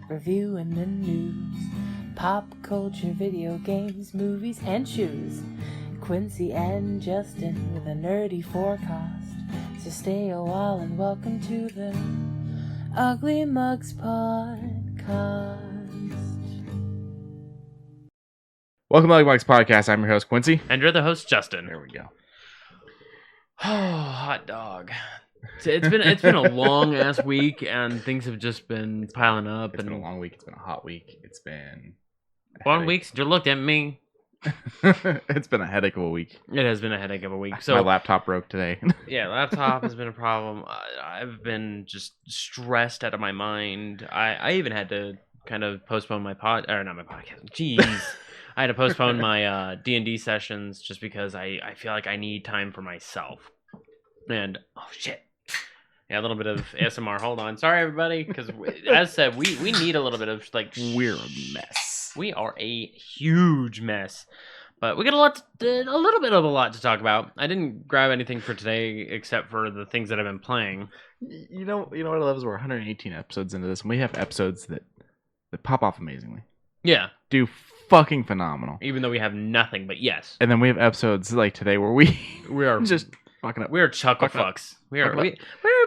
reviewing the news, pop culture, video games, movies, and shoes. Quincey and Justin with a nerdy forecast. So stay a while and welcome to the Ugly Mugs Podcast. Welcome to Black Lagoon Podcast. I'm your host, Quincey. And you're the host, Justin. There we go. Oh, hot dog. It's been a long ass week, and things have just been piling up. It's been a long week. It's been a hot week. It's been 1 week since you looked at me. It's been a headache of a week. It has been a headache of a week. So my laptop broke today. Yeah, laptop has been a problem. I've been just stressed out of my mind. I even had to kind of postpone my not my podcast. Jeez. I had to postpone my D&D sessions just because I feel like I need time for myself. And, oh shit. Yeah, a little bit of ASMR. Hold on. Sorry, everybody. Because, as said, we need a little bit of, like... We're a mess. We are a huge mess. But we got a lot to talk about. I didn't grab anything for today except for the things that I've been playing. You know what I love is we're 118 episodes into this, and we have episodes that pop off amazingly. Yeah. Do fucking phenomenal. Even though we have nothing, but yes. And then we have episodes like today where we are just fucking up. We are chuckle fucks. We're a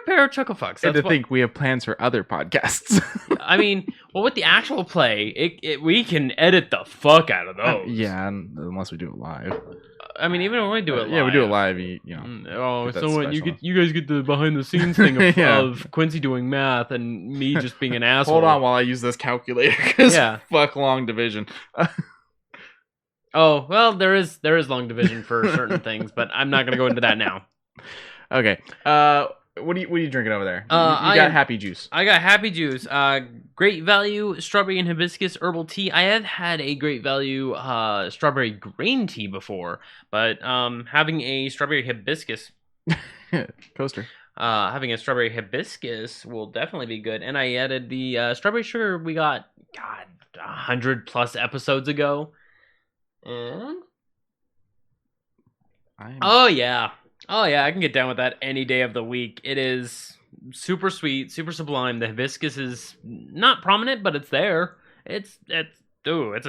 pair of chuckle fucks. And think we have plans for other podcasts. I mean, well, with the actual play, we can edit the fuck out of those. Yeah, unless we do it live. I mean, even when we do it live. Yeah, we do it live, you know. Oh, so when you guys get the behind the scenes thing of Quincey doing math and me just being an asshole. Hold on while I use this calculator. Yeah. Fuck long division. Oh, well, there is long division for certain things, but I'm not going to go into that now. Okay. What are you drinking over there? You got Happy Juice. I got Happy Juice. Great value strawberry and hibiscus herbal tea. I have had a great value strawberry green tea before, but having a strawberry hibiscus coaster. Having a strawberry hibiscus will definitely be good. And I added the strawberry sugar we got 100 plus episodes ago. And oh yeah, I can get down with that any day of the week. It is super sweet, super sublime. The hibiscus is not prominent, but it's there. It's a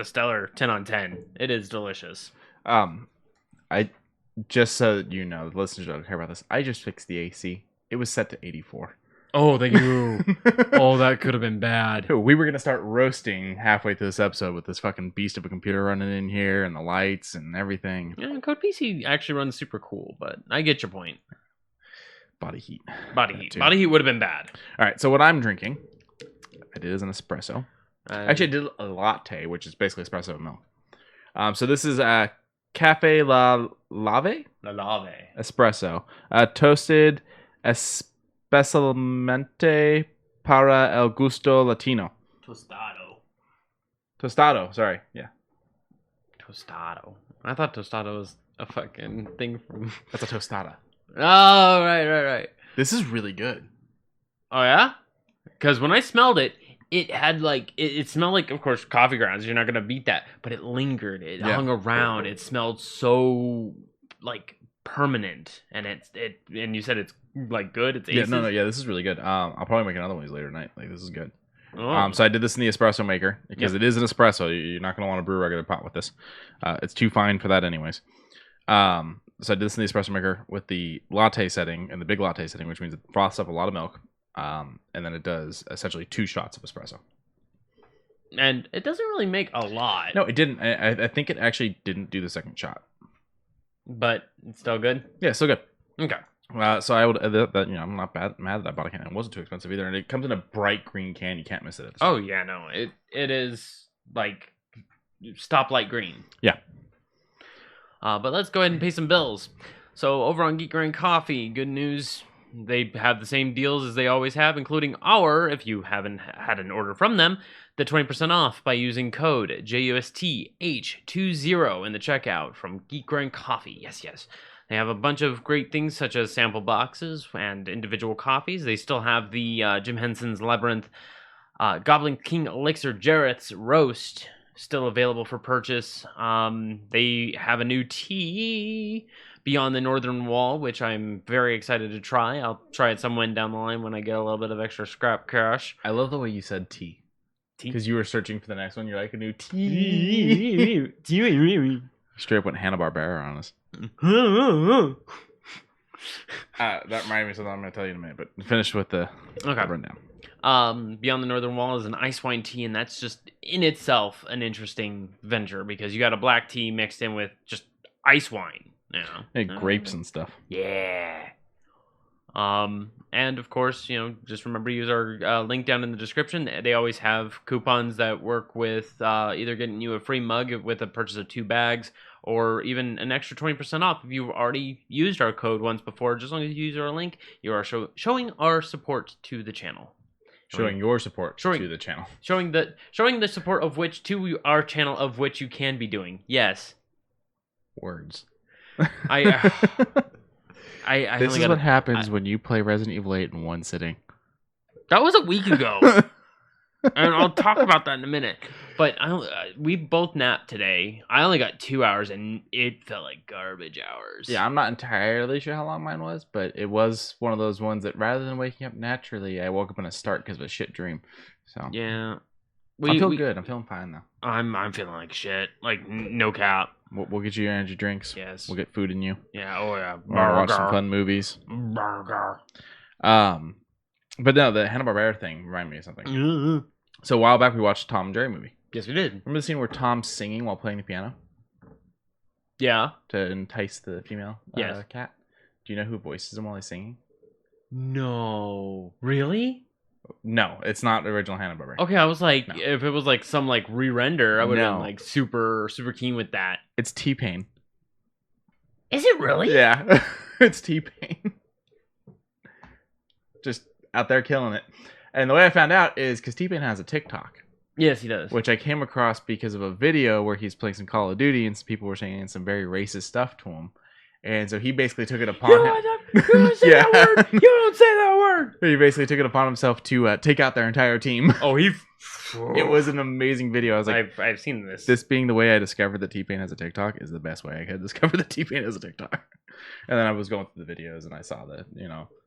stellar 10 on 10. It is delicious. I just so that you know, the listeners don't care about this. I just fixed the AC. It was set to 84. Oh, thank you. Oh, that could have been bad. We were going to start roasting halfway through this episode with this fucking beast of a computer running in here and the lights and everything. Yeah, Code PC actually runs super cool, but I get your point. Body heat. Body heat would have been bad. All right, so what I'm drinking, I did is an espresso. Actually, I did a latte, which is basically espresso with milk. So this is a Cafe La Lave? La Lave. Espresso. Toasted especialmente para el gusto latino. Tostado, sorry. Yeah. Tostado. I thought tostado was a fucking thing from... That's a tostada. Oh, right. This is really good. Oh, yeah? Because when I smelled it, it had like... It smelled like, of course, coffee grounds. You're not going to beat that. But it lingered. It hung around. It smelled so, like, permanent. And and you said it's, like, good? It's aces? Yeah, this is really good. I'll probably make another one later tonight. Like, this is good. Oh. So I did this in the espresso maker because it is an espresso. You're not going to want to brew a regular pot with this. It's too fine for that anyways. So I did this in the espresso maker with the latte setting and the big latte setting, which means it froths up a lot of milk. And then it does essentially 2 shots of espresso. And it doesn't really make a lot. No, it didn't. I think it actually didn't do the second shot. But it's still good? Yeah, still good. Okay. So I would, I'm not mad that I bought a can. It wasn't too expensive either, and it comes in a bright green can. You can't miss it. Oh yeah, no, it is like stoplight green. Yeah. But let's go ahead and pay some bills. So over on Geek Grind Coffee, good news. They have the same deals as they always have, including if you haven't had an order from them, the 20% off by using code JUSTH20 in the checkout from Geek Grind Coffee. Yes. They have a bunch of great things such as sample boxes and individual coffees. They still have the Jim Henson's Labyrinth Goblin King Elixir Jarrett's Roast still available for purchase. They have a new tea, Beyond the Northern Wall, which I'm very excited to try. I'll try it somewhere down the line when I get a little bit of extra scrap cash. I love the way you said tea. Because you were searching for the next one. You're like, a new T. Straight up went Hanna-Barbera on us. That reminded me of something I'm going to tell you in a minute. But finish with the rundown. Beyond the Northern Wall is an ice wine tea, and that's just in itself an interesting venture because you got a black tea mixed in with just ice wine. Grapes and stuff. Yeah. And of course, just remember to use our link down in the description. They always have coupons that work with either getting you a free mug with a purchase of 2 bags or even an extra 20% off if you've already used our code once before. Just as long as you use our link, you are showing our support to the channel. Showing your support to the channel. Showing the support of which to our channel of which you can be doing. Yes. Words. This is what happens when you play Resident Evil 8 in one sitting. That was a week ago. And I'll talk about that in a minute. But we both napped today. I only got 2 hours, and it felt like garbage hours. Yeah, I'm not entirely sure how long mine was, but it was one of those ones that rather than waking up naturally, I woke up in a start because of a shit dream. So yeah, I feel good. I'm feeling fine though. I'm feeling like shit. Like no cap. We'll get you your energy drinks. Yes. We'll get food in you. Yeah. Oh yeah. We'll watch some fun movies. Burger. But no, the Hanna-Barbera thing reminded me of something. Mm-hmm. So a while back, we watched a Tom and Jerry movie. Yes, we did. Remember the scene where Tom's singing while playing the piano? Yeah. To entice the female cat? Do you know who voices him while he's singing? No. Really? No, it's not original Hanna-Barbera. Okay, I was like, if it was like some like re-render, I would have been like super keen with that. It's T-Pain. Is it really? Yeah, it's T-Pain. Just out there killing it. And the way I found out is because T-Pain has a TikTok. Yes, he does. Which I came across because of a video where he's playing some Call of Duty and some people were saying some very racist stuff to him. And so he basically took it upon him. You don't say that word. You don't say that word. He basically took it upon himself to take out their entire team. Oh, It was an amazing video. I was like, I've seen this. This being the way I discovered that T-Pain has a TikTok is the best way I could discover that T-Pain has a TikTok. And then I was going through the videos and I saw that,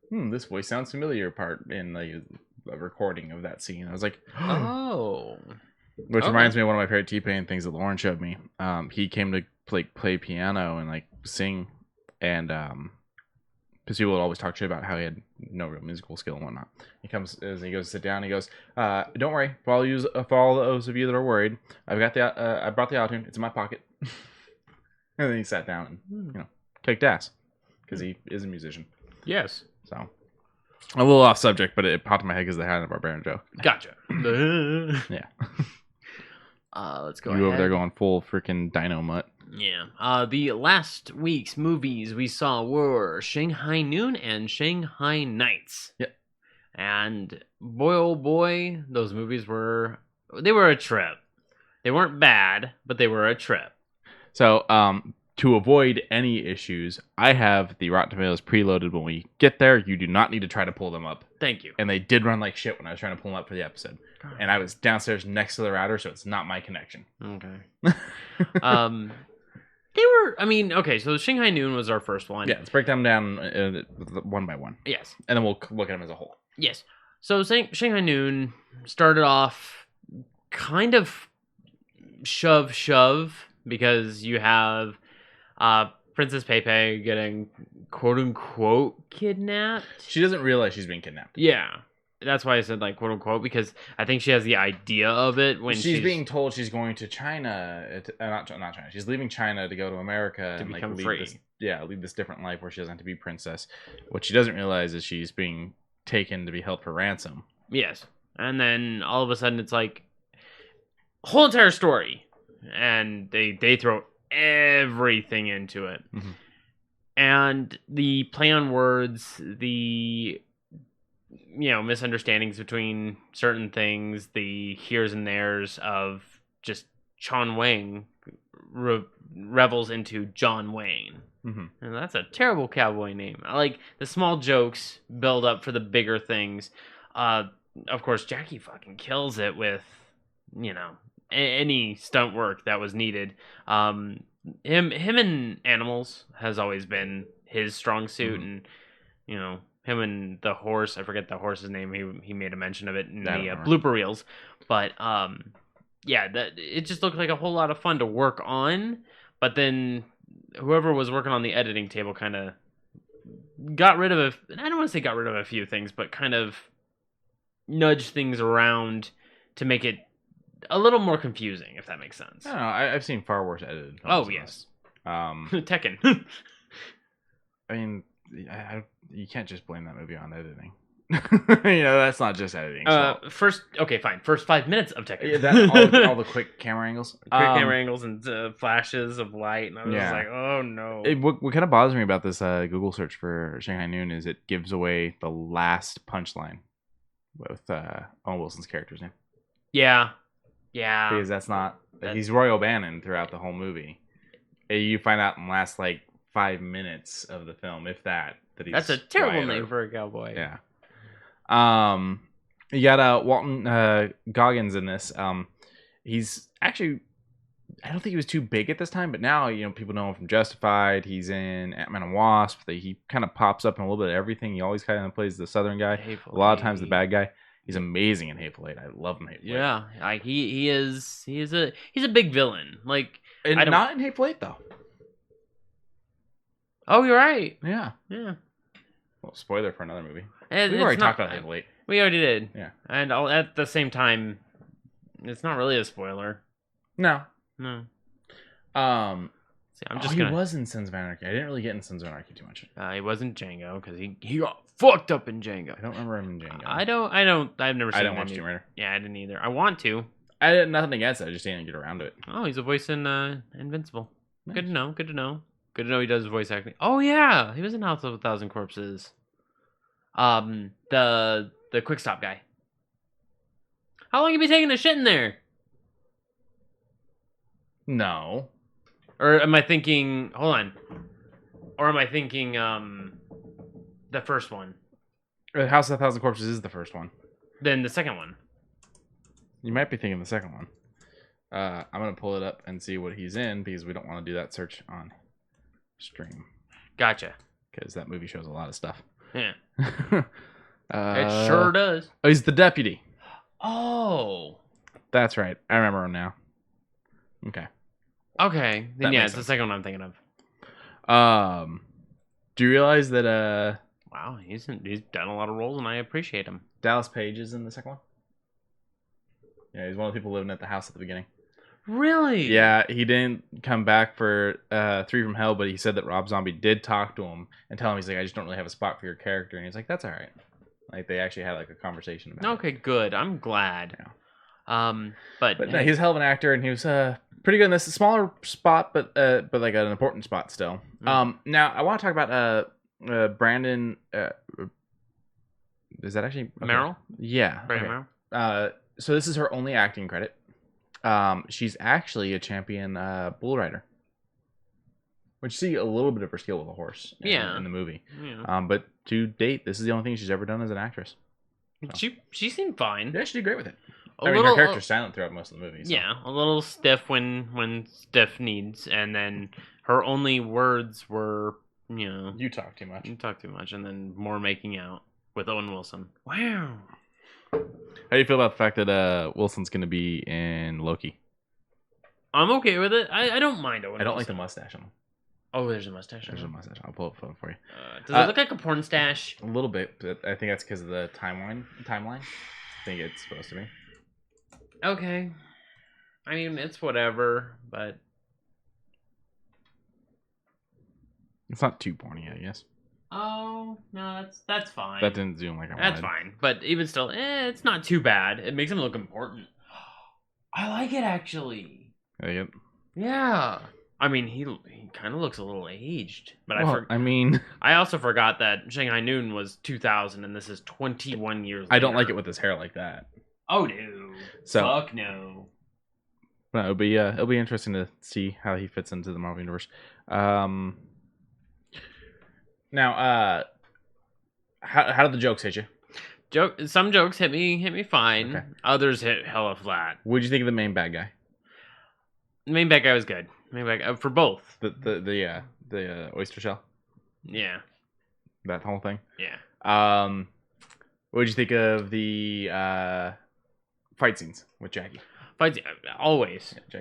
this voice sounds familiar part in like a recording of that scene. I was like, oh. Which reminds me of one of my favorite T-Pain things that Lauren showed me. He came to play piano and like sing, and because people would always talk shit about how he had no real musical skill and whatnot. He comes as he goes to sit down. He goes, "Don't worry, for all those of you that are worried, I brought the auto-tune. It's in my pocket." And then he sat down and kicked ass because he is a musician. Yes. So a little off subject, but it popped in my head because they had a Hanna-Barbera joke. Gotcha. Yeah. Let's go. You over there going full freaking dino mutt. Yeah. The last week's movies we saw were Shanghai Noon and Shanghai Nights. Yep. And boy, oh boy, those movies were a trip. They weren't bad, but they were a trip. So, to avoid any issues, I have the Rotten Tomatoes preloaded when we get there. You do not need to try to pull them up. Thank you. And they did run like shit when I was trying to pull them up for the episode. And I was downstairs next to the router, so it's not my connection. Okay. They were, okay, so Shanghai Noon was our first one. Yeah, let's break them down one by one. Yes. And then we'll look at them as a whole. Yes. So Shanghai Noon started off kind of shove because you have Princess Pepe getting quote unquote kidnapped. She doesn't realize she's being kidnapped. Yeah. That's why I said like quote unquote, because I think she has the idea of it when she's being told she's going to China, not China. She's leaving China to go to America to and become lead free. Lead this different life where she doesn't have to be princess. What she doesn't realize is she's being taken to be held for ransom. Yes, and then all of a sudden it's like whole entire story, and they throw everything into it, and the play on words, the misunderstandings between certain things, the here's and there's of just Chon Wang revels into John Wayne. And that's a terrible cowboy name. I like the small jokes build up for the bigger things. Of course, Jackie fucking kills it with, any stunt work that was needed. Him in animals has always been his strong suit, and and the horse. I forget the horse's name. He made a mention of it in the remember. blooper reels. But yeah, that it just looked like a whole lot of fun to work on. But then whoever was working on the editing table kind of got rid of I don't want to say got rid of a few things, but kind of nudged things around to make it a little more confusing, if that makes sense. I don't know. I've seen far worse edited films. Oh, than yes. this. Tekken. I mean, you can't just blame that movie on editing. That's not just editing. First 5 minutes of Tekken. Yeah, all the quick camera angles. Camera angles and flashes of light. And I was like, oh, no. What kind of bothers me about this Google search for Shanghai Noon is it gives away the last punchline with Owen Wilson's character's name. Yeah. Because that's not... He's Roy O'Bannon throughout the whole movie. You find out in the last, 5 minutes of the film, if that he's... That's a terrible name for a cowboy. Yeah. You got Walton Goggins in this. He's actually... I don't think he was too big at this time, but now, people know him from Justified. He's in Ant-Man and Wasp. He kind of pops up in a little bit of everything. He always kind of plays the Southern guy. A lot of times the bad guy. He's amazing in Hateful Eight. I love him in Hateful Eight. Yeah, he's a big villain. And not in Hateful Eight though. Oh, you're right. Yeah. Well, spoiler for another movie. We've already talked about Hateful Eight. We already did. Yeah. And at the same time, it's not really a spoiler. No. See, he was in Sons of Anarchy. I didn't really get in Sons of Anarchy too much. He wasn't Django because he got fucked up in Django. I don't remember him in Django. I've never seen. I didn't watch Tomb Raider. Yeah, I didn't either. I want to. I had nothing against it. I just didn't get around to it. Oh, he's a voice in Invincible. Nice. Good to know. Good to know he does voice acting. Oh yeah, he was in House of a Thousand Corpses. The quick stop guy. How long you be taking a shit in there? No. Or am I thinking? Hold on. Or am I thinking the first one? House of a Thousand Corpses is the first one. Then the second one. You might be thinking the second one. I'm gonna pull it up and see what he's in because we don't want to do that search on stream. Gotcha. Because that movie shows a lot of stuff. Yeah. It sure does. Oh, he's the deputy. Oh. That's right. I remember him now. Okay. Okay. Then it's the second one I'm thinking of. Do you realize that wow, he's done a lot of roles and I appreciate him. Dallas Page is in the second one? Yeah, he's one of the people living at the house at the beginning. Really? Yeah, he didn't come back for 3 from Hell, but he said that Rob Zombie did talk to him and tell him, he's like, I just don't really have a spot for your character. And he's like, that's all right. They actually had a conversation about it. Okay, good. I'm glad. Yeah. But no, he's a hell of an actor, and he was pretty good in this. A smaller spot, but an important spot still. Mm. Now I want to talk about Brandon. Is that actually okay. Merrill? Yeah. Brandon Merrill. So this is her only acting credit. She's actually a champion bull rider, which you see a little bit of her skill with a horse. In the movie. Yeah. But to date, this is the only thing she's ever done as an actress. So. She seemed fine. Yeah, she did great with it. Her character's silent throughout most of the movie. So. Yeah, a little stiff when stiff needs, and then her only words were, you talk too much. You talk too much, and then more making out with Owen Wilson. Wow. How do you feel about the fact that Wilson's going to be in Loki? I'm okay with it. I don't mind Owen Wilson. I don't like the mustache on him. Oh, there's a mustache. There's a mustache. I'll pull up a photo for you. Does it look like a porn stash? A little bit, but I think that's because of the timeline. I think it's supposed to be. Okay. I mean, it's whatever, but it's not too porny, I guess. Oh, no, that's fine. That didn't zoom like I wanted. That's fine. But even still, it's not too bad. It makes him look important. I like it, actually. You like it? Yeah. I mean, he kind of looks a little aged. But I also forgot that Shanghai Noon was 2000, and this is 21 years later. I don't like it with his hair like that. Oh, no. Fuck no. No, it'll be interesting to see how he fits into the Marvel Universe. Now, how did the jokes hit you? Some jokes hit me fine. Okay. Others hit hella flat. What did you think of the main bad guy? The main bad guy was good. Main bad guy, for both. The oyster shell. Yeah. That whole thing. Yeah. What did you think of the fight scenes with Jackie? Always, Yeah,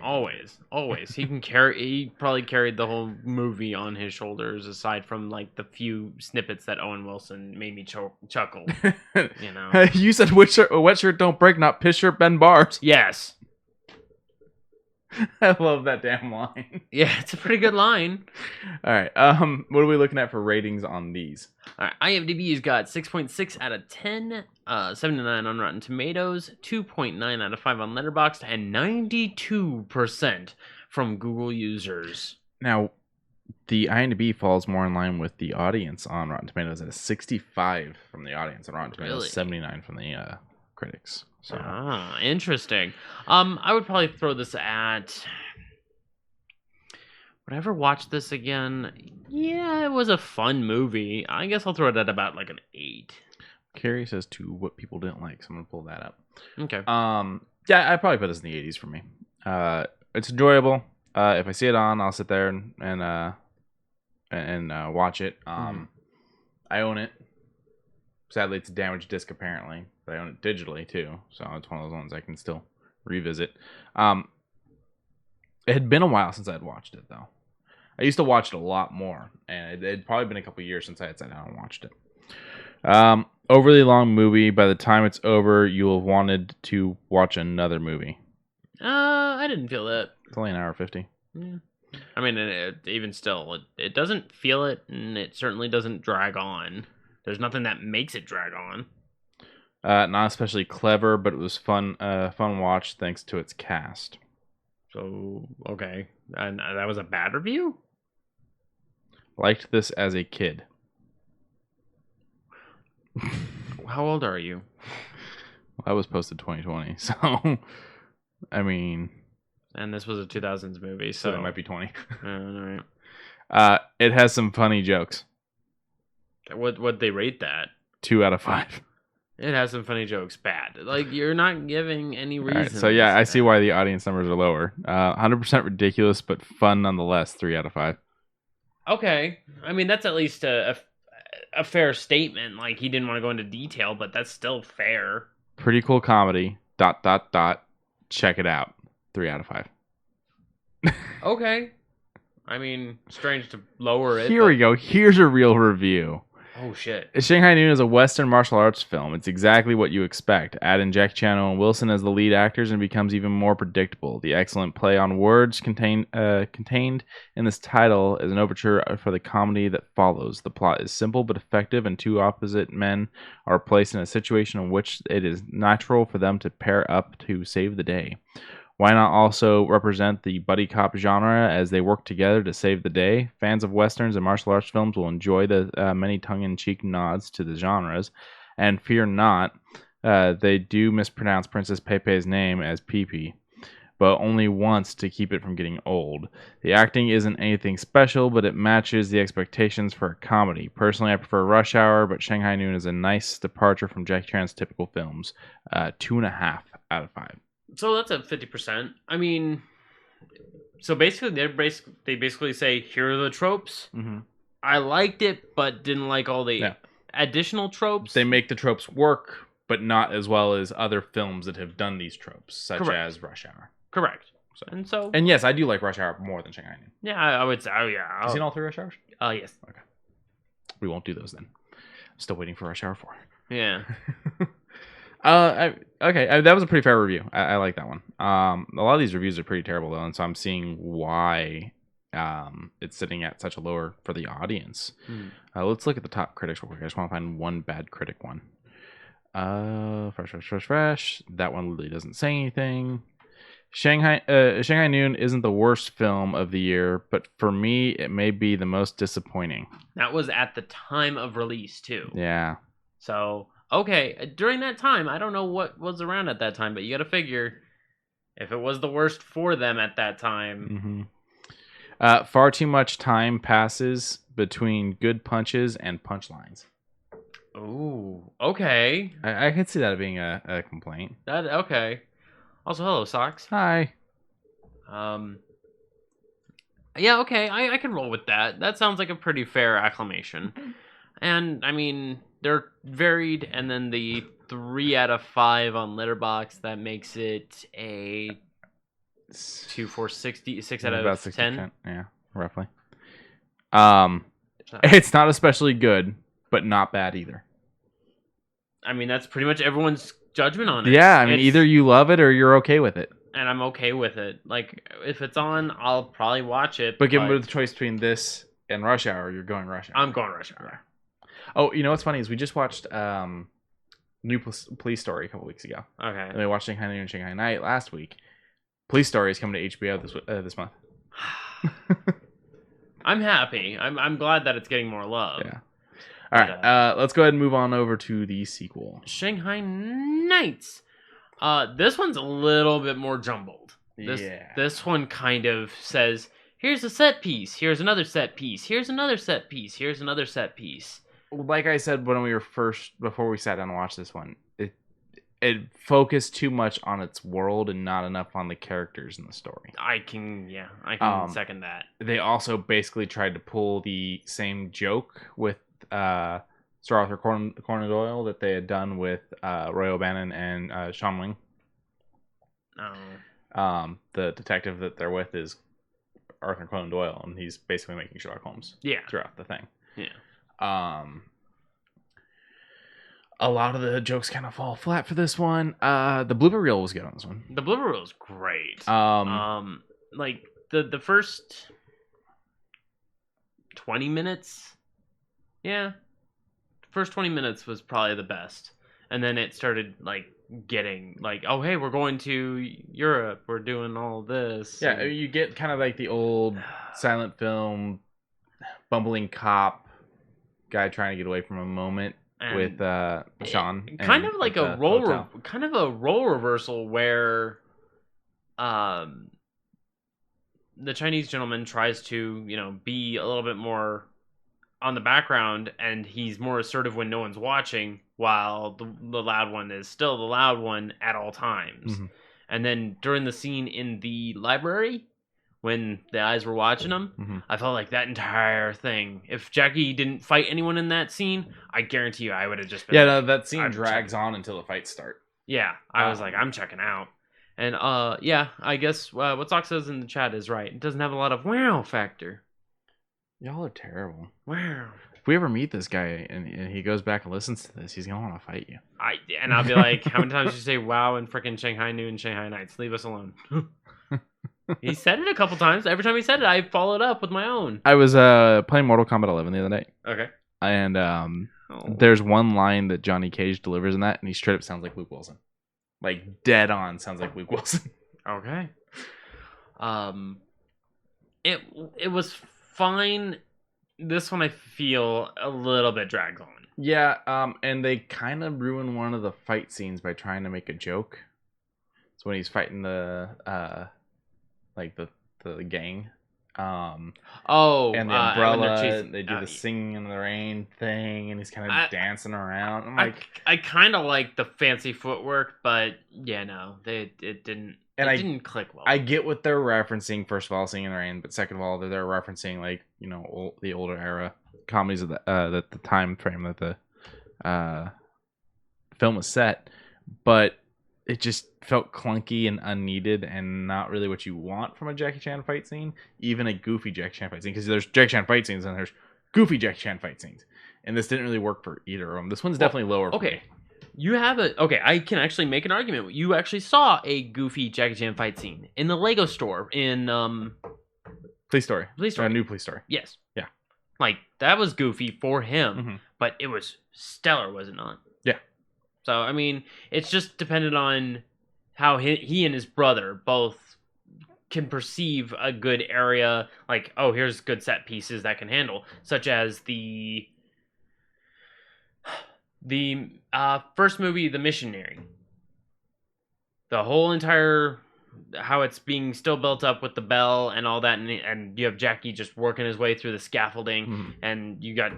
always. He can carry. He probably carried the whole movie on his shoulders, aside from like the few snippets that Owen Wilson made me chuckle. You know, you said wet shirt don't break, not piss shirt bend bars. Yes. I love that damn line. Yeah, it's a pretty good line. All right. What are we looking at for ratings on these? All right, IMDb's got 6.6 out of 10, 79 on Rotten Tomatoes, 2.9 out of 5 on Letterboxd, and 92% from Google users. Now, the IMDb falls more in line with the audience on Rotten Tomatoes at a 65 from the audience on Rotten Tomatoes, 79 from the critics. So. Interesting. I would probably throw this at... Would I ever watch this again? Yeah, it was a fun movie. I guess I'll throw it at about like an 8. Curious as to what people didn't like, so I'm gonna pull that up. Okay. Yeah, I'd probably put this in the 80s for me. It's enjoyable. If I see it on, I'll sit there and watch it. I own it. Sadly, it's a damaged disc apparently, but I own it digitally too, so it's one of those ones I can still revisit. It had been a while since I'd watched it though. I used to watch it a lot more, and it had probably been a couple years since I had sat down and watched it. Overly long movie. By the time it's over, you'll have wanted to watch another movie. I didn't feel that. It's only an hour 50. Yeah. I mean, even still, it doesn't feel it, and it certainly doesn't drag on. There's nothing that makes it drag on. Not especially clever, but it was fun watch thanks to its cast. So, okay. And that was a bad review? Liked this as a kid. How old are you? Well, that was posted 2020, so... I mean... And this was a 2000s movie, so... it might be 20. All right. It has some funny jokes. What'd they rate that? 2 out of 5. It has some funny jokes. Bad. Like, you're not giving any reason. Right, so yeah, I see why the audience numbers are lower. 100% ridiculous, but fun nonetheless. 3 out of 5. Okay. I mean, that's at least a fair statement. Like, he didn't want to go into detail, but that's still fair. Pretty cool comedy. ... Check it out. 3 out of 5. Okay. I mean, strange to lower it. Here we go. Here's a real review. Oh, shit. Shanghai Noon is a Western martial arts film. It's exactly what you expect. Add in Jackie Chan and Wilson as the lead actors and it becomes even more predictable. The excellent play on words contained in this title is an overture for the comedy that follows. The plot is simple but effective, and two opposite men are placed in a situation in which it is natural for them to pair up to save the day. Why not also represent the buddy cop genre as they work together to save the day? Fans of westerns and martial arts films will enjoy the many tongue-in-cheek nods to the genres. And fear not, they do mispronounce Princess Pepe's name as Pepe, but only once to keep it from getting old. The acting isn't anything special, but it matches the expectations for a comedy. Personally, I prefer Rush Hour, but Shanghai Noon is a nice departure from Jackie Chan's typical films. 2.5 out of 5. So that's at 50%. I mean, so basically they basically say, here are the tropes. Mm-hmm. I liked it, but didn't like all the additional tropes. They make the tropes work, but not as well as other films that have done these tropes, such as Rush Hour. Correct. And yes, I do like Rush Hour more than Shanghai Noon. Yeah, I would say. Oh yeah. Have you seen all 3 Rush Hours? Yes. Okay. We won't do those then. I'm still waiting for Rush Hour 4. Yeah. Okay, that was a pretty fair review. I like that one. A lot of these reviews are pretty terrible though, and so I'm seeing why it's sitting at such a lower for the audience. Let's look at the top critics real quick. I just want to find one bad critic one. Fresh. That one really doesn't say anything. Shanghai Noon isn't the worst film of the year, but for me, it may be the most disappointing. That was at the time of release too. Yeah. So. Okay, during that time, I don't know what was around at that time, but you got to figure if it was the worst for them at that time. Mm-hmm. Far too much time passes between good punches and punchlines. Ooh, okay. I could see that being a complaint. Okay. Also, hello, Socks. Hi. Yeah, okay, I can roll with that. That sounds like a pretty fair acclamation. And, I mean... they're varied, and then the 3 out of 5 on Letterboxd, that makes it a 2, 4, 60, 6 out about of 60%, 10. yeah, roughly. It's not especially good, but not bad either. I mean, that's pretty much everyone's judgment on it. Yeah, I mean, either you love it or you're okay with it. And I'm okay with it. Like, if it's on, I'll probably watch it. But given the choice between this and Rush Hour, you're going Rush Hour. I'm going Rush Hour. Yeah. Oh, you know what's funny is we just watched New Police Story a couple weeks ago. Okay. And we watched Shanghai Noon and Shanghai Night last week. Police Story is coming to HBO this month. I'm happy. I'm glad that it's getting more love. Yeah. All right. Let's go ahead and move on over to the sequel. Shanghai Nights. This one's a little bit more jumbled. This one kind of says, here's a set piece, here's another set piece, here's another set piece, here's another set piece. Like I said before we sat down and watched this one, it focused too much on its world and not enough on the characters in the story. I can second that. They also basically tried to pull the same joke with Sir Arthur Conan Doyle that they had done with Roy O'Bannon and Sean Wing. Oh. The detective that they're with is Arthur Conan Doyle, and he's basically making Sherlock Holmes. Yeah. Throughout the thing. Yeah. A lot of the jokes kind of fall flat for this one. The blooper reel was good on this one. The blooper reel is great. Like the first 20 minutes. Yeah. First 20 minutes was probably the best. And then it started like getting like, oh hey, we're going to Europe, we're doing all this. Yeah, you get kind of like the old silent film bumbling cop guy trying to get away from a moment with Sean. Kind of like a role reversal where the Chinese gentleman tries to, be a little bit more on the background, and he's more assertive when no one's watching, while the loud one is still the loud one at all times. Mm-hmm. And then during the scene in the library, when the eyes were watching him, mm-hmm. I felt like that entire thing. If Jackie didn't fight anyone in that scene, I guarantee you I would have just been... Yeah, no, that scene drags on until the fights start. Yeah, I was like, I'm checking out. And yeah, I guess what Sock says in the chat is right. It doesn't have a lot of wow factor. Y'all are terrible. Wow. If we ever meet this guy and he goes back and listens to this, he's going to want to fight you. I'll be like, how many times did you say wow in freaking Shanghai Noon and Shanghai Nights? Leave us alone. He said it a couple times. Every time he said it, I followed up with my own. I was playing Mortal Kombat 11 the other night. Okay. And there's one line that Johnny Cage delivers in that, and he straight up sounds like Luke Wilson. Like, dead on sounds like Luke Wilson. Okay. It was fine. This one I feel a little bit drags on. Yeah, and they kind of ruin one of the fight scenes by trying to make a joke. It's when he's fighting the gang. And the umbrella, they do the singing in the rain thing, and he's kind of dancing around. I'm like, I kind of like the fancy footwork, but yeah, no, it didn't. And it didn't click well. I get what they're referencing. First of all, singing in the rain, but second of all, they're referencing the older era comedies of the time frame that the film was set, but it just felt clunky and unneeded and not really what you want from a Jackie Chan fight scene, even a goofy Jackie Chan fight scene, because there's Jackie Chan fight scenes and there's goofy Jackie Chan fight scenes, and this didn't really work for either of them. This one's definitely lower. Okay. You have I can actually make an argument. You actually saw a goofy Jackie Chan fight scene in the Lego store in Police Story. New Police Story. Yes. Yeah. Like, that was goofy for him, mm-hmm. but it was stellar, was it not? Yeah. So, I mean, it's just dependent on how he and his brother both can perceive a good area, like, oh, here's good set pieces that can handle, such as the first movie, The Missionary. The whole entire, how it's being still built up with the bell and all that, and you have Jackie just working his way through the scaffolding, mm-hmm. and you got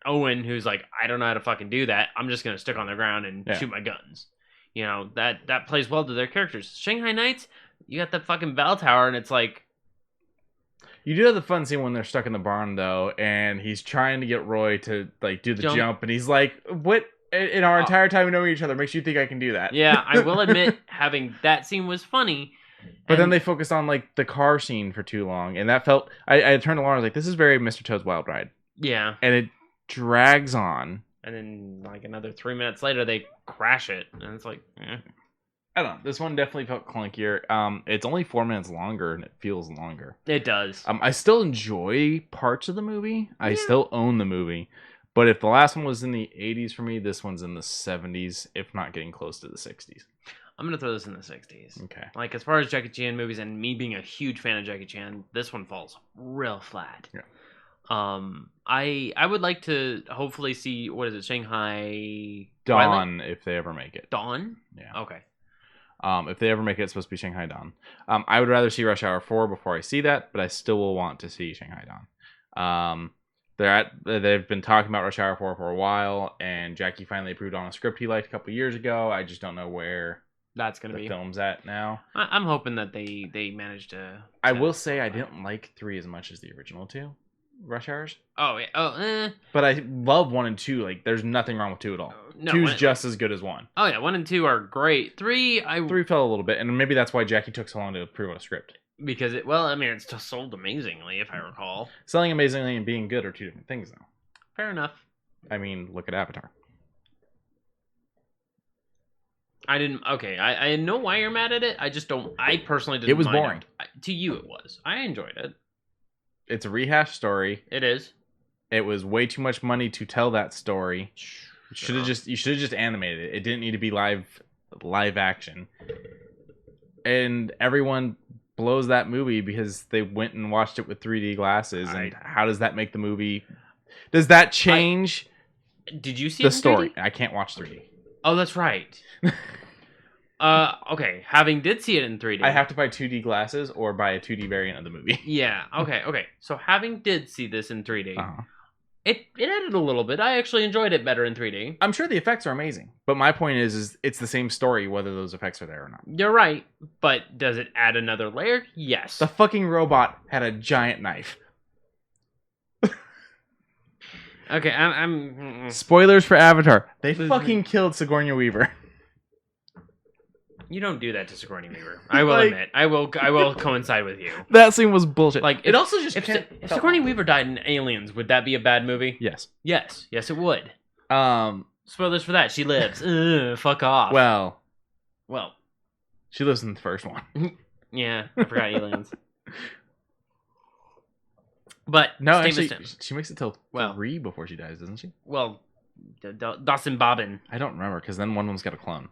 Owen who's like, I don't know how to fucking do that. I'm just gonna stick on the ground and shoot my guns. That plays well to their characters. Shanghai Nights, you got that fucking bell tower, and it's like, You do have the fun scene when they're stuck in the barn, though, and he's trying to get Roy to like do the jump and he's like, "What? In our entire time we know each other, makes you think I can do that?" Yeah, I will admit, having that scene was funny. But then they focused on like the car scene for too long, and that felt. I turned to Lauren, I was like, "This is very Mr. Toad's Wild Ride." Yeah, and it drags on. And then like another 3 minutes later, they crash it, and it's like, I don't know. This one definitely felt clunkier. It's only 4 minutes longer, and it feels longer. It does. I still enjoy parts of the movie. I still own the movie. But if the last one was in the 80s for me, this one's in the 70s, if not getting close to the 60s. I'm going to throw this in the 60s. Okay. Like, as far as Jackie Chan movies and me being a huge fan of Jackie Chan, this one falls real flat. Yeah. I would like to hopefully see, what is it, Shanghai... Dawn, if they ever make it. Dawn? Yeah. Okay. If they ever make it, it's supposed to be Shanghai Dawn. I would rather see Rush Hour 4 before I see that, but I still will want to see Shanghai Dawn. They've been talking about Rush Hour 4 for a while, and Jackie finally approved on a script he liked a couple years ago. I just don't know where that's going to be. The film's at now. I'm hoping that they managed to... I will say I didn't like 3 as much as the original 2 Rush Hours. Oh, yeah. But I love 1 and 2. Like, there's nothing wrong with 2 at all. No, 2's just as good as 1. Oh, yeah. 1 and 2 are great. 3, 3 fell a little bit, and maybe that's why Jackie took so long to approve on a script. Because it's just sold amazingly, if I recall. Selling amazingly and being good are 2 different things, though. Fair enough. I mean, look at Avatar. I didn't... Okay, I know why you're mad at it. I just don't... I personally didn't It was mind boring. To you, it was. I enjoyed it. It's a rehash story. It is. It was way too much money to tell that story. You Sure. should have just animated it. It didn't need to be live action. And everyone blows that movie because they went and watched it with 3D glasses. And how does that make the movie? Does that change? Did you see the it in story? 3D? I can't watch 3D. Oh, that's right. Okay. Having did see it in 3D. I have to buy 2D glasses or buy a 2D variant of the movie. Yeah. Okay. So having did see this in 3D, Uh-huh. it added a little bit. I actually enjoyed it better in 3D. I'm sure the effects are amazing, but my point is it's the same story whether those effects are there or not. You're right, but does it add another layer? Yes. The fucking robot had a giant knife. Okay, I'm Spoilers for Avatar. They This- fucking killed Sigourney Weaver. You don't do that to Sigourney Weaver. I will admit. I will coincide with you. That scene was bullshit. Like, it also just if Sigourney Weaver died in Aliens, would that be a bad movie? Yes. Yes, it would. Um. Spoilers for that. She lives. Fuck off. Well, Well, she lives in the first one. yeah, I forgot Aliens. But No, statement actually, she makes it till 3 before she dies, doesn't she? well, Dawson Bobbin. I don't remember because then one of them's got a clone.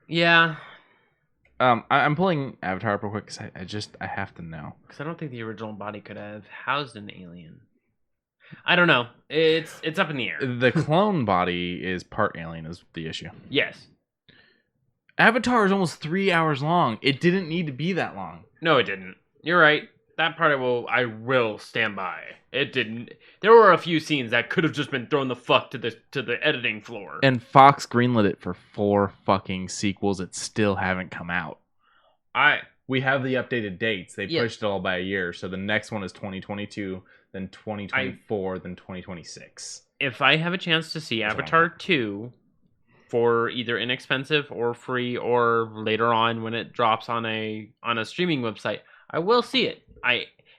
Yeah, I'm pulling Avatar up real quick because I have to know. because I don't think the original body could have housed an alien. I don't know. It's up in the air. The clone body is part alien is the issue. Yes. Avatar is almost 3 hours long. It didn't need to be that long. No, it didn't. You're right. That part I will stand by. It didn't. There were a few scenes that could have just been thrown the fuck to the editing floor. And Fox greenlit it for 4 fucking sequels that still haven't come out. We have the updated dates. They pushed it all by a year. So the next one is 2022, then 2024, then 2026. If I have a chance to see Avatar 2 for either inexpensive or free or later on when it drops on a streaming website, I will see it.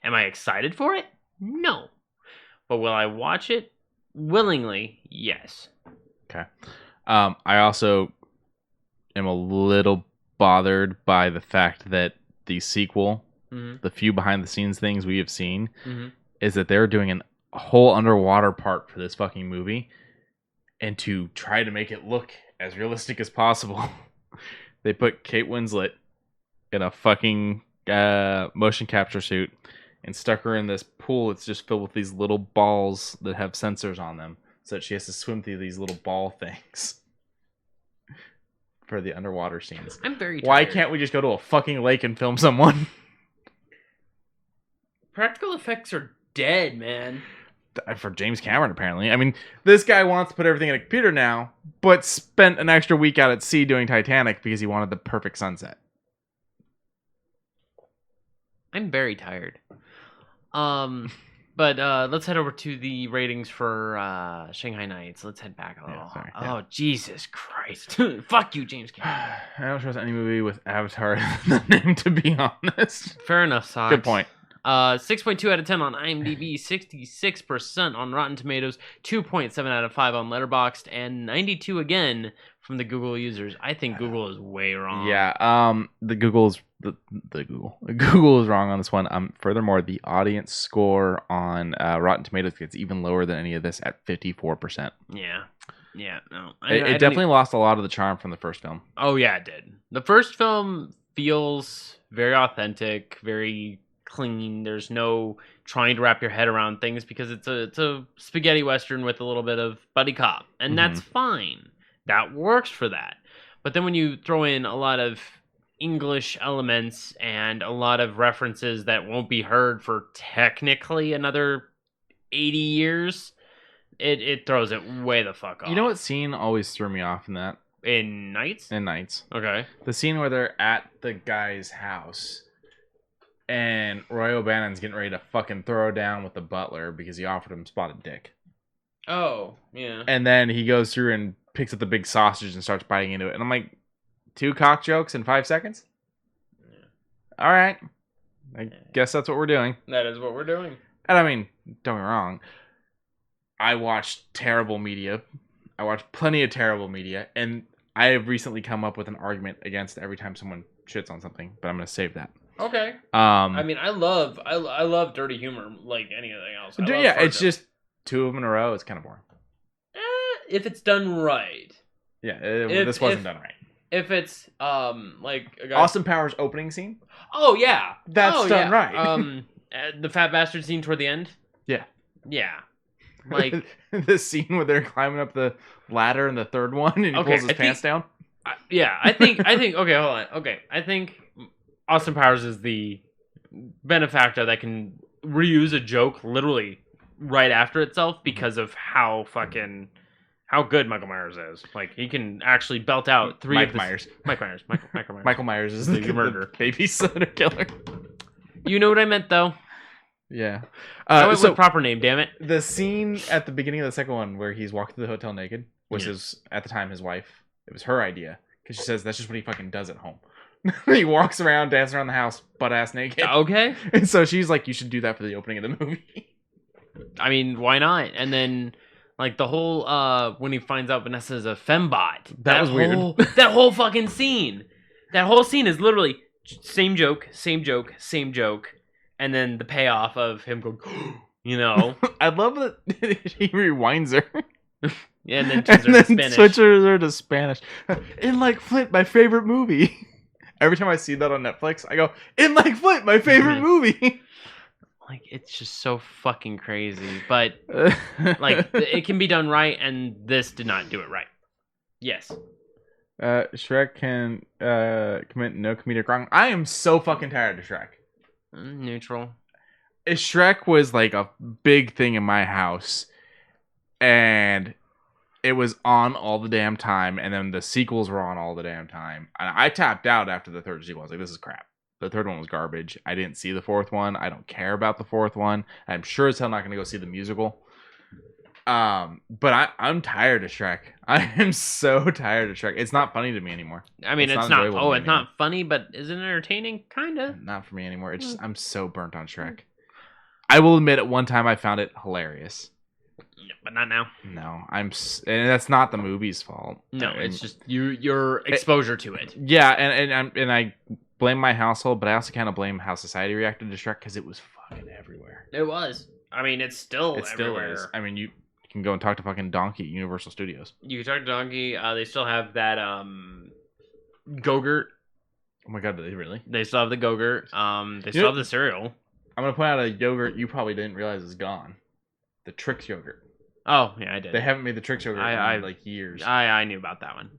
Am I excited for it? No. But will I watch it? Willingly, yes. Okay. I also am a little bothered by the fact that the sequel, the few behind the scenes things we have seen, is that they're doing a whole underwater part for this fucking movie, and to try to make it look as realistic as possible, they put Kate Winslet in a fucking motion capture suit and stuck her in this pool that's just filled with these little balls that have sensors on them, so that she has to swim through these little ball things for the underwater scenes. I'm very tired. Why can't we just go to a fucking lake and film someone? Practical effects are dead, man. For James Cameron, apparently. I mean, this guy wants to put everything in a computer now, but spent an extra week out at sea doing Titanic because he wanted the perfect sunset. I'm very tired. But let's head over to the ratings for Shanghai Nights. Let's head back a little. Yeah, sorry. Oh, Jesus Christ. Fuck you, James Cameron. I don't trust any movie with Avatar in the name, to be honest. Fair enough, Sox. Good point. 6.2 out of 10 on IMDb, 66% on Rotten Tomatoes, 2.7 out of 5 on Letterboxd, and 92 again from the Google users. I think Google is way wrong. Yeah, the Google is wrong on this one. Furthermore, the audience score on Rotten Tomatoes gets even lower than any of this at 54%. Yeah, no. It definitely lost a lot of the charm from the first film. Oh yeah, it did. The first film feels very authentic, very clean. There's no trying to wrap your head around things because it's a spaghetti western with a little bit of buddy cop, and that's fine. That works for that. But then when you throw in a lot of English elements and a lot of references that won't be heard for technically another 80 years, it throws it way the fuck off. You know what scene always threw me off in that? In Nights? In Nights. Okay. The scene where they're at the guy's house and Roy O'Bannon's getting ready to fucking throw down with the butler because he offered him spotted dick. Oh, yeah. And then he goes through and picks up the big sausage and starts biting into it. And I'm like, 2 cock jokes in 5 seconds? Yeah. All right. I guess that's what we're doing. That is what we're doing. And I mean, don't get me wrong. I watched terrible media. I watched plenty of terrible media. And I have recently come up with an argument against every time someone shits on something. But I'm going to save that. Okay. I mean, I love dirty humor like anything else. Yeah, it's just 2 of them in a row. It's kind of boring. If it's done right. Yeah, this wasn't done right. If it's like a guy... Austin Powers opening scene. Oh yeah, that's done right. The fat bastard scene toward the end. Yeah. Like the scene where they're climbing up the ladder in the third one and he pulls his pants down. I think. Okay, hold on. Okay, I think Austin Powers is the benefactor that can reuse a joke literally right after itself because of how good Michael Myers is. Like, he can actually belt out Michael Myers. Michael Myers is the murderer. Babysitter killer. You know what I meant, though? Yeah. I went with proper name, damn it. The scene at the beginning of the second one where he's walking to the hotel naked was at the time, his wife. It was her idea. Because she says that's just what he fucking does at home. He walks around, dancing around the house, butt-ass naked. Okay. And so she's like, you should do that for the opening of the movie. I mean, why not? And then... like, the whole, when he finds out Vanessa's a fembot. That was weird. That whole fucking scene. That whole scene is literally same joke. And then the payoff of him going, you know. I love that he rewinds her. Yeah, and then switches her to Spanish. In Like Flint, my favorite movie. Every time I see that on Netflix, I go, In Like Flint, my favorite movie. Like, it's just so fucking crazy. But, like, it can be done right, and this did not do it right. Yes. Shrek can commit no comedic wrong. I am so fucking tired of Shrek. Neutral. Shrek was, like, a big thing in my house. And it was on all the damn time. And then the sequels were on all the damn time. And I tapped out after the third sequel. I was like, this is crap. The third one was garbage. I didn't see the fourth one. I don't care about the fourth one. I'm sure as hell not going to go see the musical. But I'm tired of Shrek. I am so tired of Shrek. It's not funny to me anymore. I mean, it's not. Oh, it's not funny, but is it entertaining? Kinda. Not for me anymore. It's just I'm so burnt on Shrek. I will admit, at one time I found it hilarious. Yeah, but not now. No, and that's not the movie's fault. No, it's just your exposure to it. Yeah, and I blame my household, but I also kind of blame how society reacted to Shrek because it was fucking everywhere. It was. I mean, it's still everywhere. Is. I mean, you can go and talk to fucking Donkey at Universal Studios. You can talk to Donkey. They still have that Go-Gurt. Oh my god, do they really? They still have the Go-Gurt. They still have the cereal. I'm gonna point out a yogurt you probably didn't realize is gone. The Trix yogurt. Oh yeah, I did. They haven't made the Trix yogurt in like years. I knew about that one.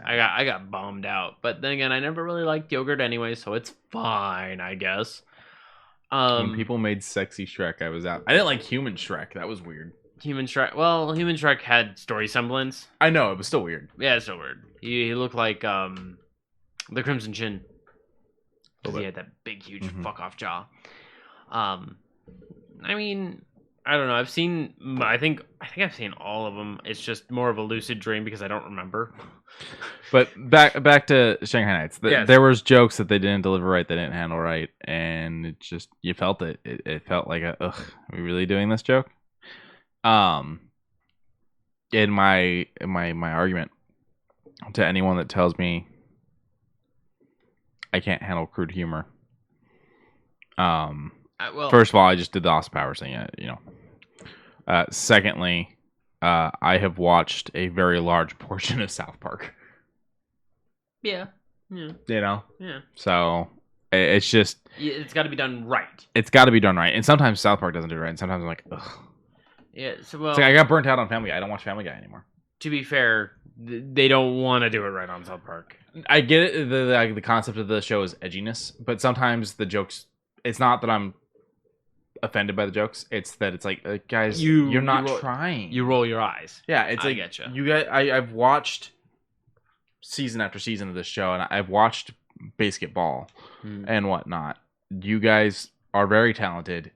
I got bummed out, but then again, I never really liked yogurt anyway, so it's fine, I guess. When people made sexy Shrek, I was out. I didn't like Human Shrek. That was weird. Human Shrek. Well, Human Shrek had story semblance. I know it was still weird. Yeah, it's still weird. He looked like the Crimson Chin. Because he had that big, huge fuck off jaw. I mean, I don't know. I think I've seen all of them. It's just more of a lucid dream because I don't remember. But back to Shanghai Nights. Yes. There was jokes that they didn't deliver right, they didn't handle right, and it just you felt it. It felt like ugh, are we really doing this joke? In my argument to anyone that tells me I can't handle crude humor. First of all, I just did the Austin Powers thing, secondly, I have watched a very large portion of South Park. Yeah. Yeah. Yeah. So it's just it's got to be done right. It's got to be done right, and sometimes South Park doesn't do it right, and sometimes I'm like, ugh. Yeah. So it's like I got burnt out on Family Guy. I don't watch Family Guy anymore. To be fair, they don't want to do it right on South Park. I get it. The concept of the show is edginess, but sometimes the jokes. It's not that I'm offended by the jokes. It's that it's like, guys, you're not trying. You roll your eyes. Yeah, it's like getcha. You guys. I've watched season after season of this show, and I've watched basketball and whatnot. You guys are very talented.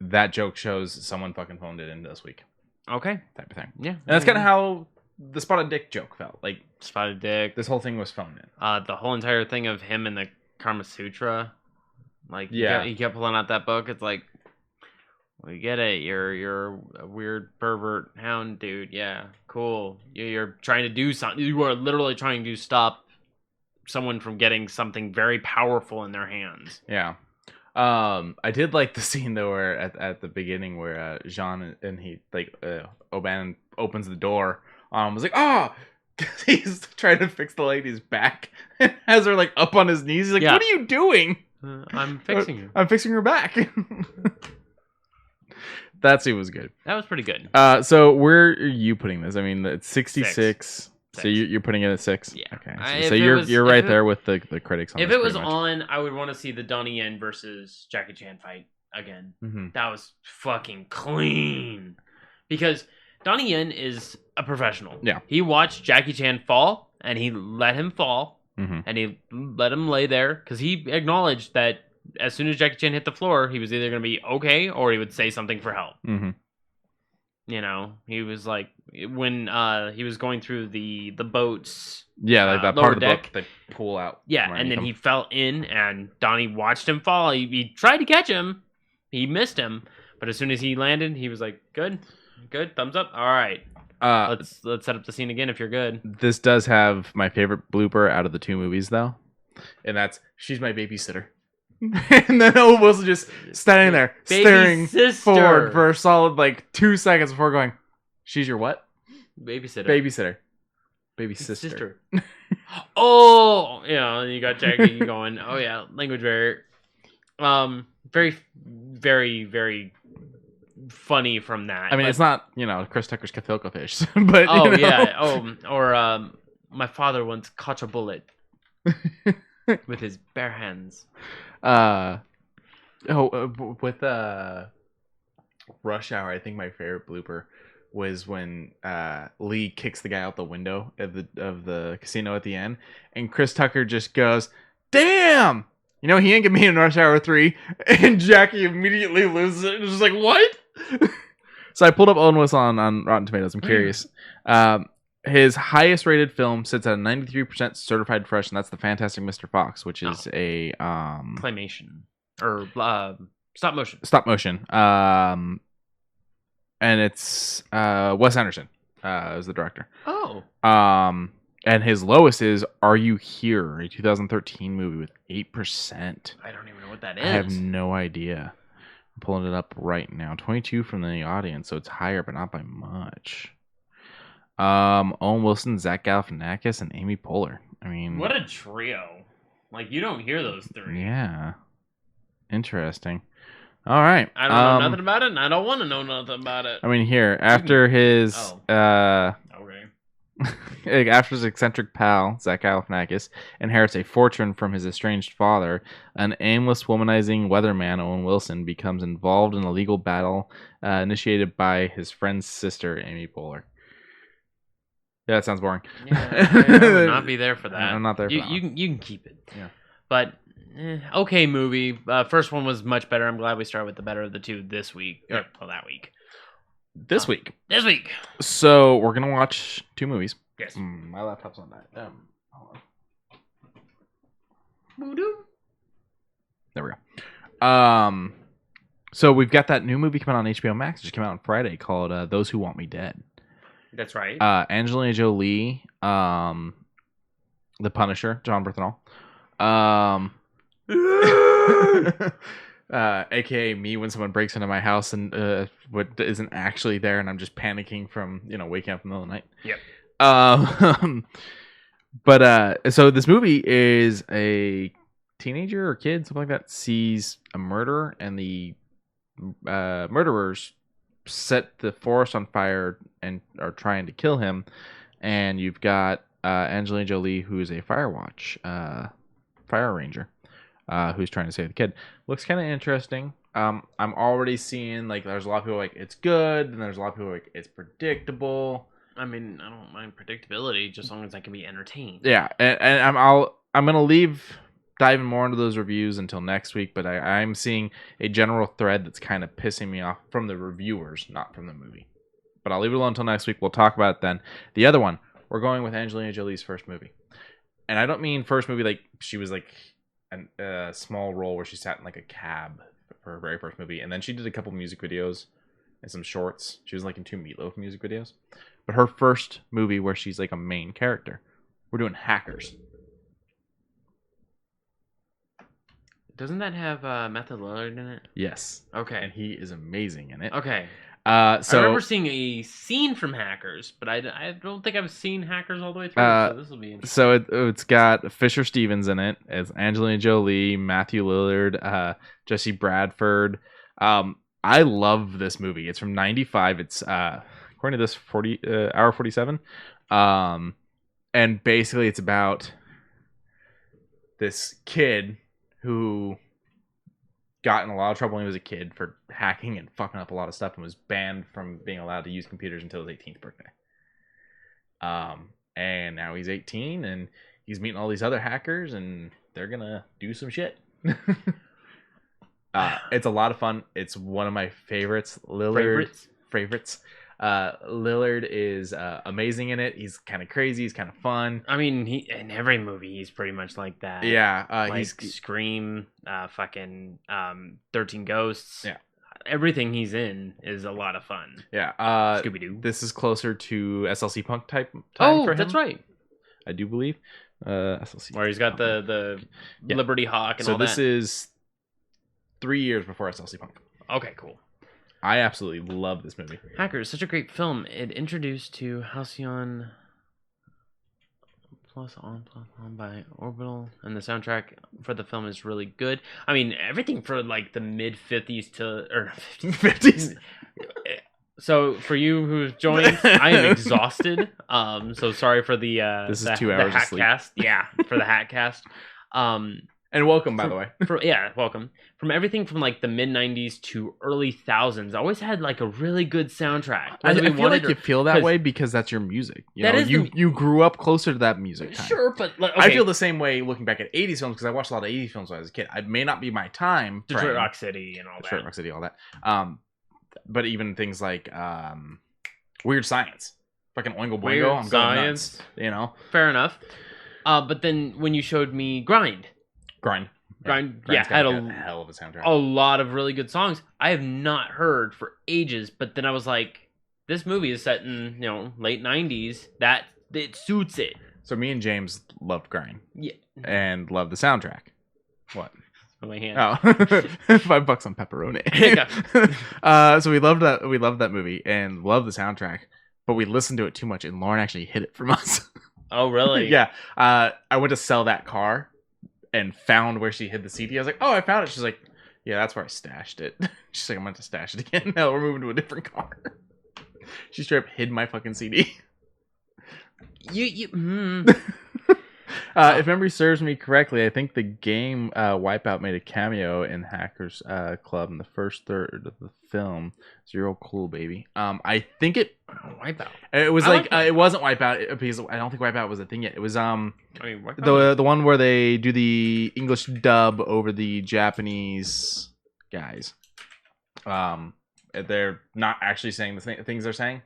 That joke shows someone fucking phoned it in this week. Okay, type of thing. Yeah, and that's kind of how the spotted dick joke felt. Like spotted dick. This whole thing was phoned in. The whole entire thing of him and the Kama Sutra. Like he kept pulling out that book. It's like, we get it. You're a weird pervert hound dude. Yeah, cool. You're trying to do something. You are literally trying to stop someone from getting something very powerful in their hands. Yeah. I did like the scene though where at the beginning where Jean and he O'Bannon opens the door. Was like, he's trying to fix the lady's back and has her like up on his knees. He's like, what are you doing? I'm fixing her. I'm fixing her back. That scene was good. That was pretty good. So where are you putting this? I mean, it's 66. So you're putting it at 6? Yeah. Okay. So you're right there with the critics on If this it was pretty much. on, I would want to see the Donnie Yen versus Jackie Chan fight again. Mm-hmm. That was fucking clean. Because Donnie Yen is a professional. Yeah. He watched Jackie Chan fall, and he let him fall, mm-hmm. and he let him lay there, because he acknowledged that as soon as Jackie Chan hit the floor, he was either going to be okay, or he would say something for help. Mm-hmm. You know, he was like, when he was going through the boats. Yeah, like that part of the boat they pull out. Yeah, and then he fell in, and Donnie watched him fall. He tried to catch him. He missed him. But as soon as he landed, he was like, good, thumbs up. All right. Let's set up the scene again if you're good. This does have my favorite blooper out of the 2 movies, though. And that's, she's my babysitter. And then Owen Wilson just standing there, staring forward for a solid 2 seconds before going, she's your what? Babysitter. Baby sister. Oh, you got Jackie going, oh yeah, language barrier. Very, very, very funny from that. I mean, it's not, Chris Tucker's Catholic fish, but or my father once caught a bullet with his bare hands. With Rush Hour, I think my favorite blooper was when Lee kicks the guy out the window of the casino at the end, and Chris Tucker just goes, "Damn, he ain't gonna be in Rush Hour 3," and Jackie immediately loses it. It's just like, what? So I pulled up Owen Wilson on Rotten Tomatoes. I'm curious. His highest rated film sits at 93% certified fresh, and that's The Fantastic Mr. Fox, which is a claymation or stop motion. Stop motion. And it's Wes Anderson is the director. Oh. And his lowest is Are You Here, a 2013 movie with 8%. I don't even know what that is. I have no idea. I'm pulling it up right now. 22 from the audience, so it's higher, but not by much. Owen Wilson, Zach Galifianakis, and Amy Poehler. I mean, what a trio! You don't hear those 3. Yeah, interesting. All right, I don't know nothing about it, and I don't want to know nothing about it. I mean, here after his after his eccentric pal Zach Galifianakis inherits a fortune from his estranged father, an aimless, womanizing weatherman Owen Wilson becomes involved in a legal battle initiated by his friend's sister Amy Poehler. Yeah, that sounds boring. Yeah, I would not be there for that. I'm not there for that. You can keep it. Yeah. But Okay movie. First one was much better. I'm glad we started with the better of the two this week. Or, well, that week. This week. This week. So we're gonna watch 2 movies. Yes. My laptop's on that. Hold on. There we go. So we've got that new movie coming out on HBO Max. It just came out on Friday called Those Who Want Me Dead. That's right. Angelina Jolie, the Punisher, John Bernthal, aka me when someone breaks into my house and what isn't actually there, and I'm just panicking from waking up in the middle of the night. Yep. But so this movie is a teenager or kid, something like that, sees a murder, and the murderers set the forest on fire and are trying to kill him. And you've got Angelina Jolie, who's a fire ranger, who's trying to save the kid. Looks kind of interesting. I'm already seeing there's a lot of people it's good, and there's a lot of people it's predictable. I mean, I don't mind predictability, just as long as I can be entertained. Yeah, and I'm gonna diving more into those reviews until next week, but I'm seeing a general thread that's kind of pissing me off from the reviewers, not from the movie. But I'll leave it alone until next week. We'll talk about it then. The other one, we're going with Angelina Jolie's first movie. And I don't mean first movie she was a small role where she sat in a cab for her very first movie. And then she did a couple music videos and some shorts. She was in 2 Meatloaf music videos. But her first movie where she's a main character, we're doing Hackers. Doesn't that have Matthew Lillard in it? Yes. Okay. And he is amazing in it. Okay. So I remember seeing a scene from Hackers, but I don't think I've seen Hackers all the way through, so this will be interesting. So it's got Fisher Stevens in it as Angelina Jolie, Matthew Lillard, Jesse Bradford. I love this movie. It's from 95. It's according to this hour 47. And basically it's about this kid who got in a lot of trouble when he was a kid for hacking and fucking up a lot of stuff and was banned from being allowed to use computers until his 18th birthday. And now he's 18 and he's meeting all these other hackers and they're gonna do some shit. It's a lot of fun. It's one of my favorites. Favorites. Lillard is amazing in it. He's kind of crazy. He's kind of fun. I mean, in every movie, he's pretty much like that. Yeah. He's Scream, fucking 13 Ghosts. Yeah. Everything he's in is a lot of fun. Yeah. Scooby-Doo. This is closer to SLC Punk type time for him. That's right. I do believe. SLC. Where he's got the Liberty Hawk and all that. So this is 3 years before SLC Punk. Okay, cool. I absolutely love this movie. Hackers, such a great film. It introduced to Halcyon plus on by Orbital, and the soundtrack for the film is really good. I mean, everything for the mid 50s to 50s. So for you who's joined, I am exhausted. So sorry for the this is 2 hours of sleep. Cast. Yeah, for the Hat Cast. And welcome, by the way. Welcome. From everything from the mid 90s to early thousands, I always had a really good soundtrack. I feel you feel that way because that's your music. You grew up closer to that music time. Sure, but okay. I feel the same way looking back at 80s films because I watched a lot of 80s films when I was a kid. It may not be my time. Detroit Rock City and all that. Detroit Rock City, all that. But even things like Weird Science. Fucking Oingo Boingo. I'm going nuts. Fair enough. But then when you showed me Grind, had a hell of a soundtrack. A lot of really good songs I have not heard for ages. But then I was like, this movie is set in late 90s. That it suits it. So me and James loved Grind. Yeah, and loved the soundtrack. What? My hand. Oh, $5 on pepperoni. So we loved that. We loved that movie and loved the soundtrack. But we listened to it too much, and Lauren actually hid it from us. Oh, really? Yeah. I went to sell that car and found where she hid the CD. I was like, oh, I found it. She's like, yeah, that's where I stashed it. She's like, I'm going to stash it again. No, we're moving to a different car. She straight up hid my fucking CD. If memory serves me correctly, I think the game Wipeout made a cameo in Hackers Club in the first third of the film. It's real cool, baby. I think Wipeout. It was it wasn't Wipeout because I don't think Wipeout was a thing yet. It was the one where they do the English dub over the Japanese guys. They're not actually saying the things they're saying.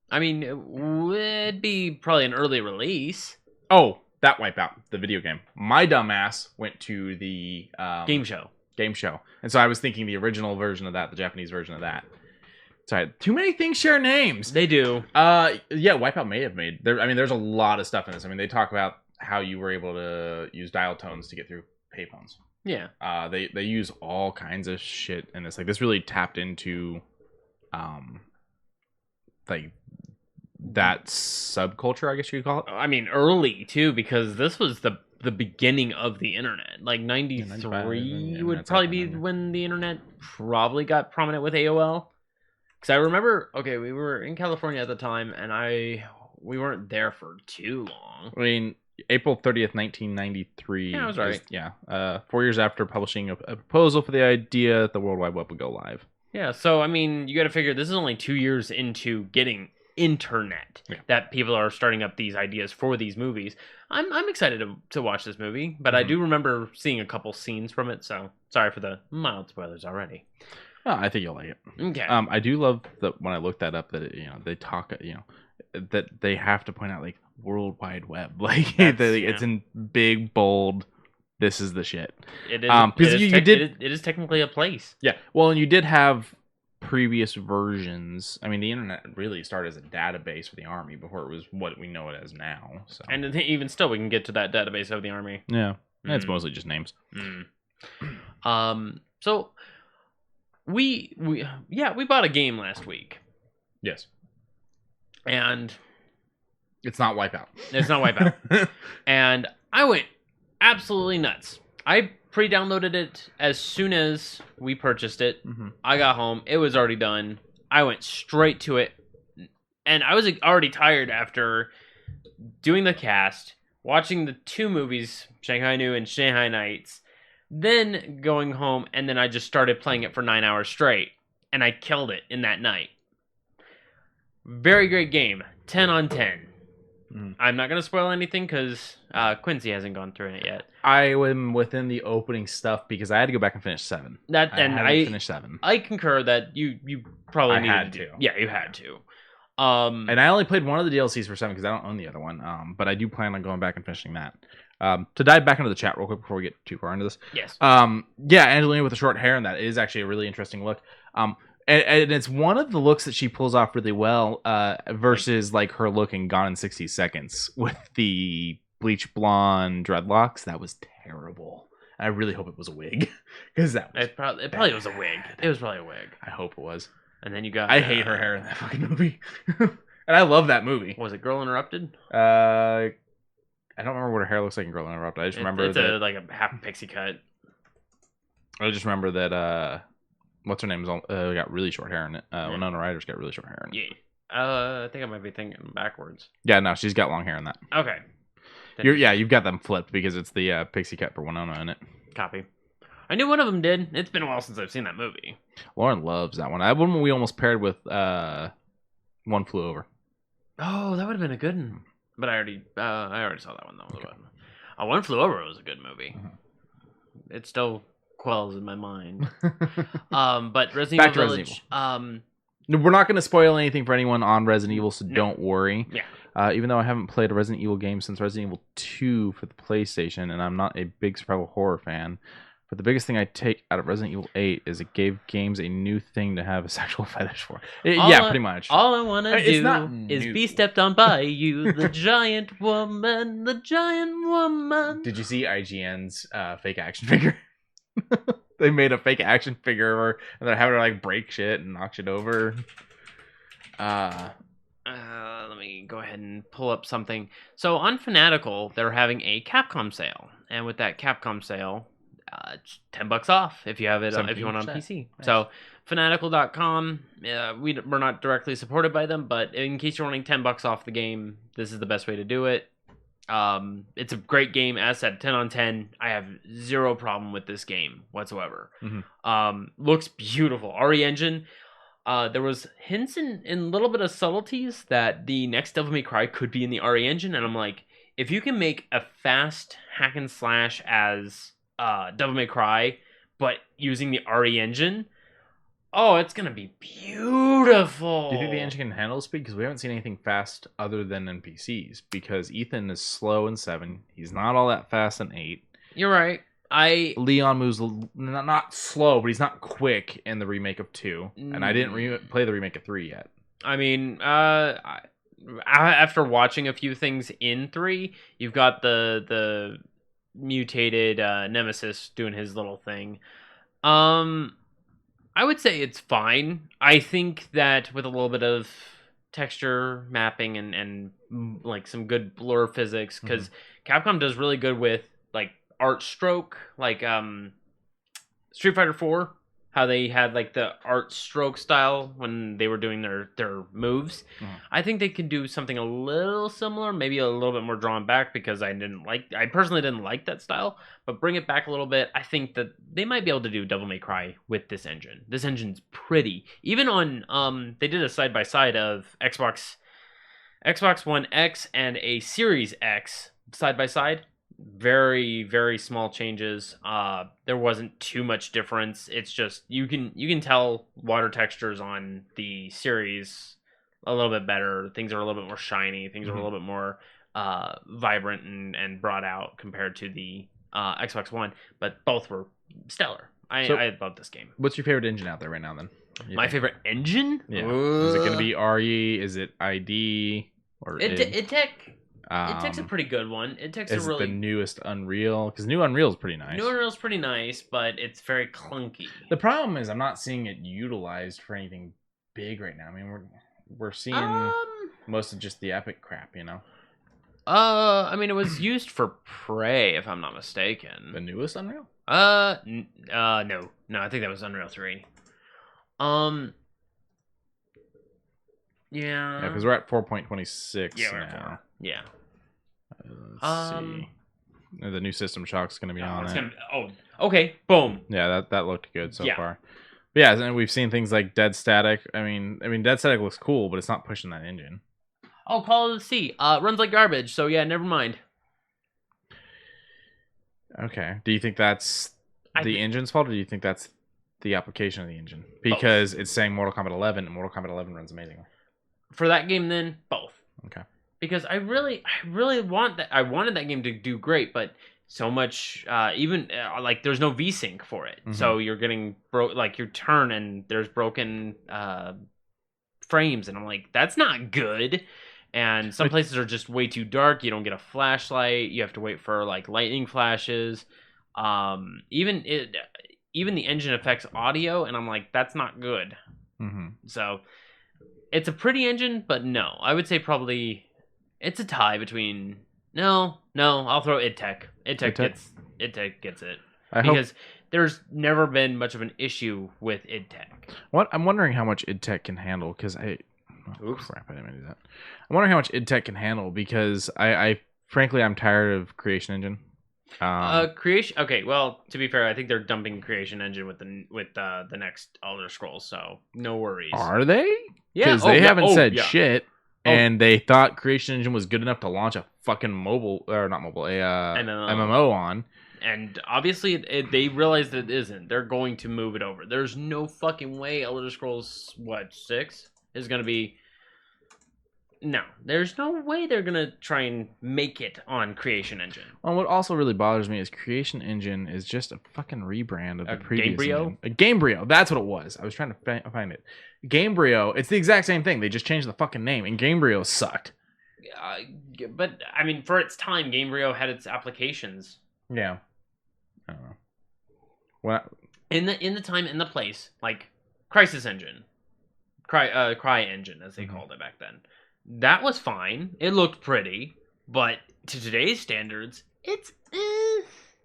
I mean, it would be probably an early release. Oh, that Wipeout, the video game. My dumbass went to the game show. And so I was thinking the original version of that, the Japanese version of that. Sorry, too many things share names. They do. Yeah, Wipeout may have made. There's a lot of stuff in this. I mean, they talk about how you were able to use dial tones to get through payphones. Yeah. They use all kinds of shit in this. Like, this really tapped into, like, that subculture, I guess you could call it. I mean, early too, because this was the beginning of the internet. Like 93 would probably be when the internet probably got prominent with AOL. Because I remember, we were in California at the time, and we weren't there for too long. I mean, April 30th, 1993. Yeah, I was right. 4 years after publishing a proposal for the idea that the World Wide Web would go live. Yeah, so I mean, you got to figure this is only 2 years into getting internet that people are starting up these ideas for these movies. I'm excited to watch this movie, but I do remember seeing a couple scenes from it, so sorry for the mild spoilers already. Well, I think you'll like it. Okay. I do love that when I looked that up, that they talk, that they have to point out like World Wide Web, like it's in big bold. This is the shit. It is. Because it is technically a place. Yeah. Well, and you did have previous versions. I mean, the internet really started as a database for the army before it was what we know it as now. So, and even still, we can get to that database of the army. Yeah, it's mostly just names. So we bought a game last week. Yes, and it's not Wipeout. It's not Wipeout, and I went absolutely nuts. I pre-downloaded it as soon as we purchased it. I got home. It was already done. I went straight to it. And I was already tired after doing the cast, watching the 2 movies, Shanghai Noon and Shanghai Nights, then going home, and then I just started playing it for 9 hours straight. And I killed it in that night. Very great game. 10 on 10. I'm not going to spoil anything because Quincey hasn't gone through it yet. I am within the opening stuff because I had to go back and finish 7. I finished 7. I concur that you probably needed to. Yeah, you had to. And I only played one of the DLCs for 7 because I don't own the other one. But I do plan on going back and finishing that. To dive back into the chat real quick before we get too far into this. Yes. Yeah, Angelina with the short hair, and that is actually a really interesting look. And it's one of the looks that she pulls off really well versus like her look in Gone in 60 Seconds with the bleach blonde dreadlocks. That was terrible. I really hope it was a wig because it probably was a wig. It was probably a wig. I hope it was. And then you got. I hate her hair in that fucking movie, and I love that movie. Was it Girl Interrupted? I don't remember what her hair looks like in Girl Interrupted. I just remember it's like a half pixie cut. I just remember that. What's her name? Got really short hair in it. Winona Ryder's got really short hair in it. Yeah. I think I might be thinking backwards. Yeah, no, she's got long hair in that. Okay. You've got them flipped because it's the pixie cut for Winona in it. Copy. I knew one of them did. It's been a while since I've seen that movie. Lauren loves that one. That one we almost paired with One Flew Over. Oh, that would have been a good one. But I already saw that one though. Okay. One Flew Over was a good movie. It still quells in my mind. But Resident Evil Village. We're not going to spoil anything for anyone on Resident Evil, so don't worry. Yeah. Even though I haven't played a Resident Evil game since Resident Evil 2 for the PlayStation, and I'm not a big survival horror fan, but the biggest thing I take out of Resident Evil 8 is it gave games a new thing to have a sexual fetish for. Pretty much. All I want to do is be stepped on by you, the giant woman, the giant woman. Did you see IGN's fake action figure? They made a fake action figure and they're having to like break shit and knock shit over. Let me go ahead and pull up something. So on Fanatical, they're having a Capcom sale, and with that Capcom sale, it's $10 off if you have it if you want it on PC. Nice. So Fanatical.com, we're not directly supported by them, but in case you're wanting $10 off the game, this is the best way to do it. It's a great game. As said, 10 on 10. I have zero problem with this game whatsoever. Looks beautiful. RE Engine. There was hints and a little bit of subtleties that the next Devil May Cry could be in the RE Engine, and I'm like, if you can make a fast hack and slash as Devil May Cry, but using the RE Engine, oh, it's gonna be beautiful. Do you think the engine can handle speed? Because we haven't seen anything fast other than NPCs. Because Ethan is slow in 7. He's not all that fast in 8. You're right. Leon moves not slow, but he's not quick in the remake of 2. And I didn't play the remake of 3 yet. I mean, after watching a few things in 3, you've got the mutated Nemesis doing his little thing. I would say it's fine. I think that with a little bit of texture mapping and like some good blur physics, because Capcom does really good with like art stroke, like Street Fighter 4, how they had like the art stroke style when they were doing their moves. I think they could do something a little similar, maybe a little bit more drawn back, because I personally didn't like that style, but bring it back a little bit. I think that they might be able to do Devil May Cry with this engine. This engine's pretty. Even on they did a side by side of Xbox One X and a Series X side by side. Very, very small changes. There wasn't too much difference. It's just you can tell water textures on the series a little bit better. Things are a little bit more shiny. Things are a little bit more vibrant and brought out compared to the Xbox One. But both were stellar. I love this game. What's your favorite engine out there right now, then? My favorite engine? Yeah. Is it going to be RE? Is it ID? Or IdTech? IdTech's a pretty good one. IdTech's a really... the newest Unreal, because new Unreal is pretty nice. New Unreal's pretty nice, but it's very clunky. The problem is I'm not seeing it utilized for anything big right now. I mean, we're seeing most of just the epic crap, you know? I mean, it was used for Prey, if I'm not mistaken. The newest Unreal? No, I think that was Unreal 3. Yeah, because we're at 4.26 now. Yeah. Let's see. The new System Shock's going to be on it. Okay. Boom. Yeah, that looked good so far. But yeah, and we've seen things like Dead Static. I mean, Dead Static looks cool, but it's not pushing that engine. Oh, Call of the Sea. Runs like garbage, so yeah, never mind. Okay. Do you think that's the engine's fault, or do you think that's the application of the engine? Because it's saying Mortal Kombat 11, and Mortal Kombat 11 runs amazingly. For that game, then, both. Okay. Because I really want that. I wanted that game to do great, but so much, like there's no VSync for it, so you're getting like your turn and there's broken frames, and I'm like, that's not good. And some places are just way too dark. You don't get a flashlight. You have to wait for like lightning flashes. Even the engine affects audio, and I'm like, that's not good. So it's a pretty engine, but no, I would say probably it's a tie between. No, I'll throw IdTech. IdTech gets it because there's never been much of an issue with IdTech. What I'm wondering how much IdTech can handle, because crap, I didn't mean to do that. I'm wondering how much IdTech can handle, because I frankly I'm tired of Creation Engine. Creation. Okay, well, to be fair, I think they're dumping Creation Engine with the next Elder Scrolls, so no worries. Are they? Yeah, because they haven't said shit. And they thought Creation Engine was good enough to launch a fucking MMO on. And obviously, they realized that it isn't. They're going to move it over. There's no fucking way Elder Scrolls, 6 is going to be... No, there's no way they're going to try and make it on Creation Engine. Well, what also really bothers me is Creation Engine is just a fucking rebrand of the previous engine. A Gamebryo, that's what it was. I was trying to find it. Gamebryo, it's the exact same thing. They just changed the fucking name, and Gamebryo sucked. But, I mean, for its time, Gamebryo had its applications. Yeah. I don't know. What? In the time, in the place, like Crisis Engine. Cry Engine, as they called it back then. That was fine. It looked pretty, but to today's standards, it's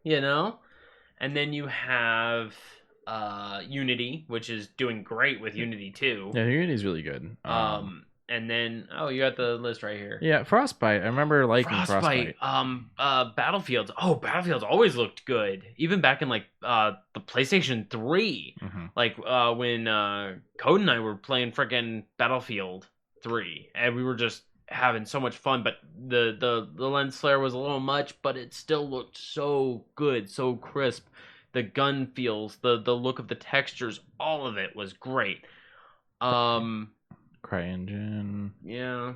you know. And then you have Unity, which is doing great with Unity 2. Yeah, Unity's really good. And And then, you got the list right here. Yeah, Frostbite. I remember liking Frostbite. Battlefields. Oh, Battlefields always looked good. Even back in like the PlayStation 3. Mm-hmm. Like when Code and I were playing freaking Battlefield 3, and we were just having so much fun. But the lens flare was a little much, but it still looked so good, so crisp. The gun feels, the look of the textures, all of it was great. CryEngine. Yeah.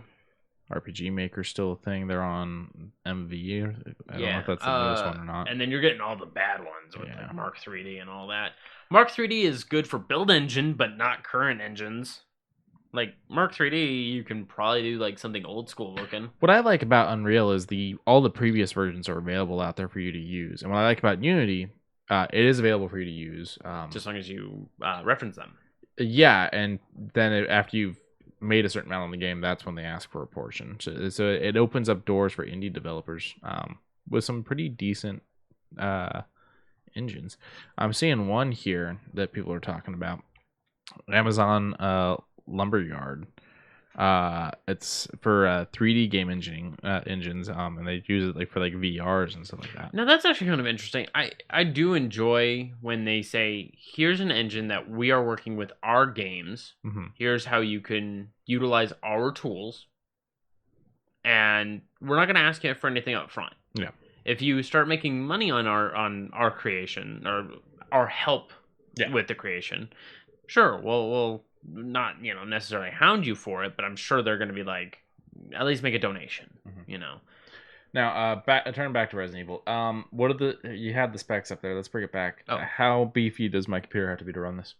RPG Maker's still a thing. They're on MV. I don't know if that's the newest one or not. And then you're getting all the bad ones with like Mark 3D and all that. Mark 3D is good for build engine, but not current engines. Like Mark 3D, you can probably do like something old school looking. What I like about Unreal is all the previous versions are available out there for you to use. And what I like about Unity, it is available for you to use. Just as long as you reference them. Yeah, and then after you've made a certain amount on the game, that's when they ask for a portion. So it opens up doors for indie developers with some pretty decent engines. I'm seeing one here that people are talking about. Amazon Lumberyard. It's for 3D game engines, and they use it like for like VRs and stuff like that. Now that's actually kind of interesting. I do enjoy when they say, here's an engine that we are working with our games. Mm-hmm. Here's how you can utilize our tools, and we're not going to ask you for anything up front. Yeah. If you start making money on our creation or our help with the creation, sure, we'll not necessarily hound you for it, but I'm sure they're going to be like, at least make a donation. Now turn back to Resident Evil. What are you had the specs up there? Let's bring it back. How beefy does my computer have to be to run this?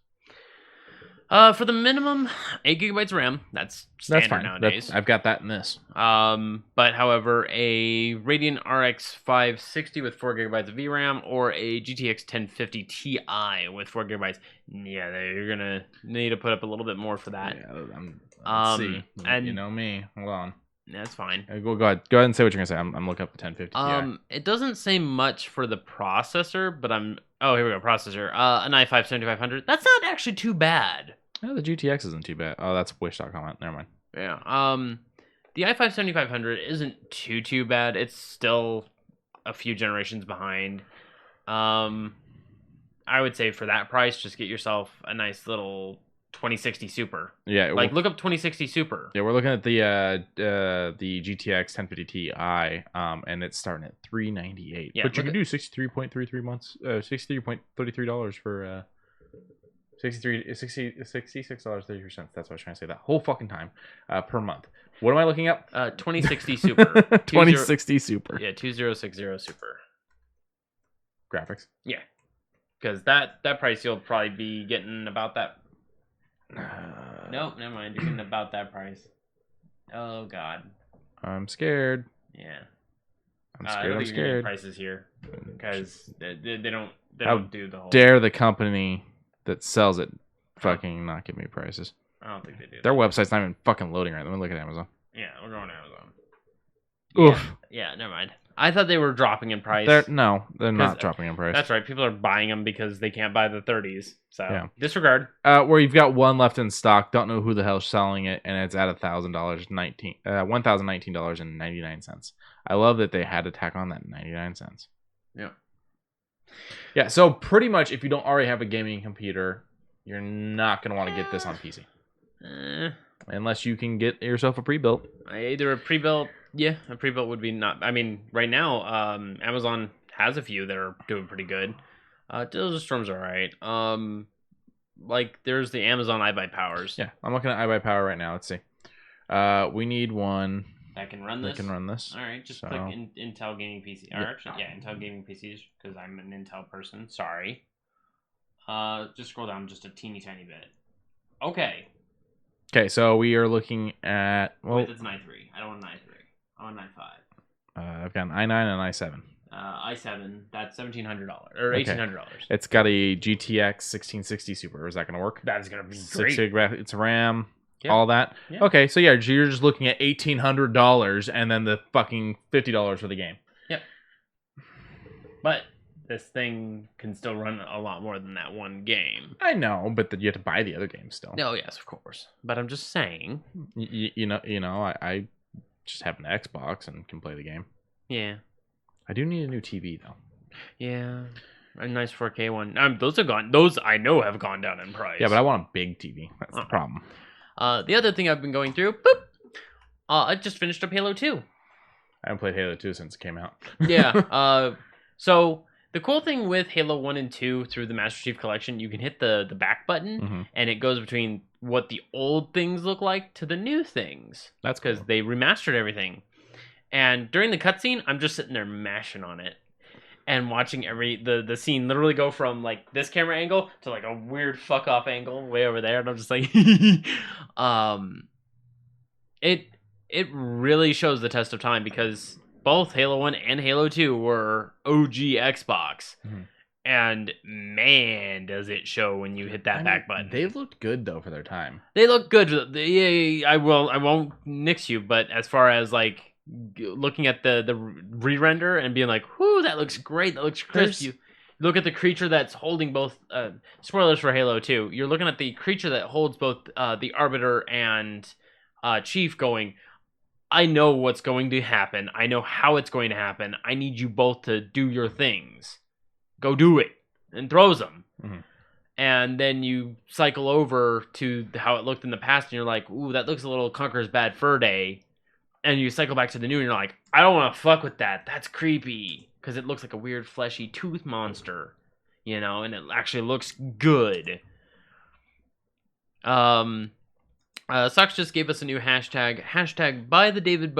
For the minimum 8 gigabytes of RAM, that's standard fine nowadays. I've got that in this. But however, a Radeon RX 560 with 4 gigabytes of VRAM or a GTX 1050 Ti with 4 gigabytes, you're gonna need to put up a little bit more for that. Yeah, let's see. And you know me. Hold on. That's fine. Go ahead and say what you're gonna say. I'm looking up the 1050 Ti. It doesn't say much for the processor, but here we go. Processor. An i5 7500. That's not actually too bad. Oh, the GTX isn't too bad. Oh, that's Wish.com. Never mind. Yeah. The i5 7500 isn't too bad. It's still a few generations behind. I would say for that price, just get yourself a nice little 2060 Super. Yeah. Look up 2060 Super. Yeah, we're looking at the GTX 1050 Ti, and it's starting at $398. Yeah, but you can do 63.33 months, $63.33 for $66.33. That's what I was trying to say that whole fucking time per month. What am I looking up? 2060 Super. 2060 Super. Yeah, 2060 Super. Graphics. Yeah, because that price you'll probably be getting about that. Nope, never mind. You're getting about that price. Oh God. I'm scared. Yeah. I'm scared. I don't think you're getting prices here because they don't do the whole. Dare the company that sells it fucking not give me prices? I don't think they do. Their website's not even fucking loading right. Let me look at Amazon. Yeah, we're going to Amazon. Oof. Yeah, never mind. I thought they were dropping in price. They're not dropping in price. That's right. People are buying them because they can't buy the 30s. So disregard. Where you've got one left in stock. Don't know who the hell's selling it, and it's at $1,019.99. I love that they had to tack on that 99 cents. Yeah. Yeah. So pretty much, if you don't already have a gaming computer, you're not gonna want to get this on PC, unless you can get yourself a pre-built. Either a pre-built. Yeah, a pre-built would be not. I mean, right now, Amazon has a few that are doing pretty good. Those Storms are alright. Like there's the Amazon iBuyPowers. Yeah, I'm looking at iBuyPower right now. Let's see. We need one that can run this. All right, just click Intel gaming PC. Or actually, Intel gaming PCs because I'm an Intel person. Sorry. Just scroll down just a teeny tiny bit. Okay. Okay, so we are looking at. Well, wait, that's an i3. I don't want an i3. I want an i5. I've got an i9 and an i7. i7, that's $1,700 or $1,800. It's got a GTX 1660 Super. Is that going to work? That is going to be great. It's RAM, all that. Yeah. Okay, so you're just looking at $1,800 and then the fucking $50 for the game. Yep. But this thing can still run a lot more than that one game. I know, but you have to buy the other games still. Oh yes, of course. But I'm just saying. You know, I just have an Xbox and can play the game. Yeah. I do need a new TV though. Yeah. A nice 4K one. Those have gone. Those I know have gone down in price. Yeah, but I want a big TV. That's the problem. The other thing I've been going through. Boop. I just finished up Halo 2. I haven't played Halo 2 since it came out. Yeah. So the cool thing with Halo 1 and 2 through the Master Chief Collection, you can hit the back button, and it goes between what the old things look like to the new things. That's because cool. they remastered everything. And during the cutscene, I'm just sitting there mashing on it. And watching the scene literally go from like this camera angle to like a weird fuck off angle way over there, and I'm just like, it really shows the test of time because both Halo 1 and Halo 2 were OG Xbox, and man, does it show when you hit that back button. They looked good though for their time. They look good. Yeah, I won't nix you, but as far as like looking at the re-render and being like, whoo, that looks great, that looks crisp. You look at the creature that's holding both spoilers for Halo 2, you're looking at the creature that holds both the Arbiter and Chief going, I know what's going to happen, I know how it's going to happen, I need you both to do your things, go do it, and throws them. And then you cycle over to how it looked in the past and you're like, ooh, that looks a little Conker's Bad Fur Day. And you cycle back to the new and you're like, I don't want to fuck with that. That's creepy. Because it looks like a weird fleshy tooth monster. You know, and it actually looks good. Socks just gave us a new hashtag. Hashtag buy the David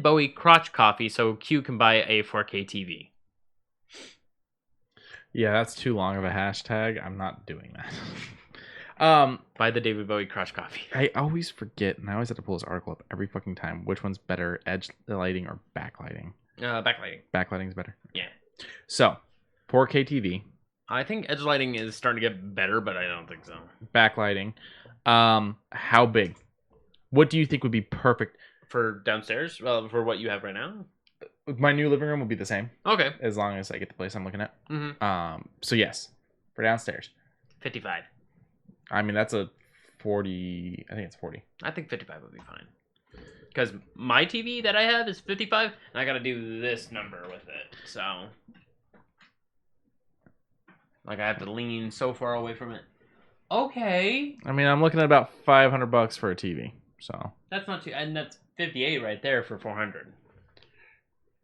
Bowie crotch coffee so Q can buy a 4K TV. Yeah, that's too long of a hashtag. I'm not doing that. Buy the David Bowie crotch coffee. I always forget, and I always have to pull this article up every fucking time. Which one's better, edge lighting or backlighting? Backlighting. Backlighting's better. Yeah. So, 4K TV. I think edge lighting is starting to get better, but I don't think so. Backlighting. How big? What do you think would be perfect for downstairs? Well, for what you have right now. My new living room will be the same. Okay. As long as I get the place I'm looking at. So yes, for downstairs. 55. I mean, that's a 40. I think it's 40. I think 55 would be fine. Because my TV that I have is 55, and I got to do this number with it. So, like, I have to lean so far away from it. Okay. I mean, I'm looking at about $500 for a TV. So that's not too, and that's 58 right there for 400.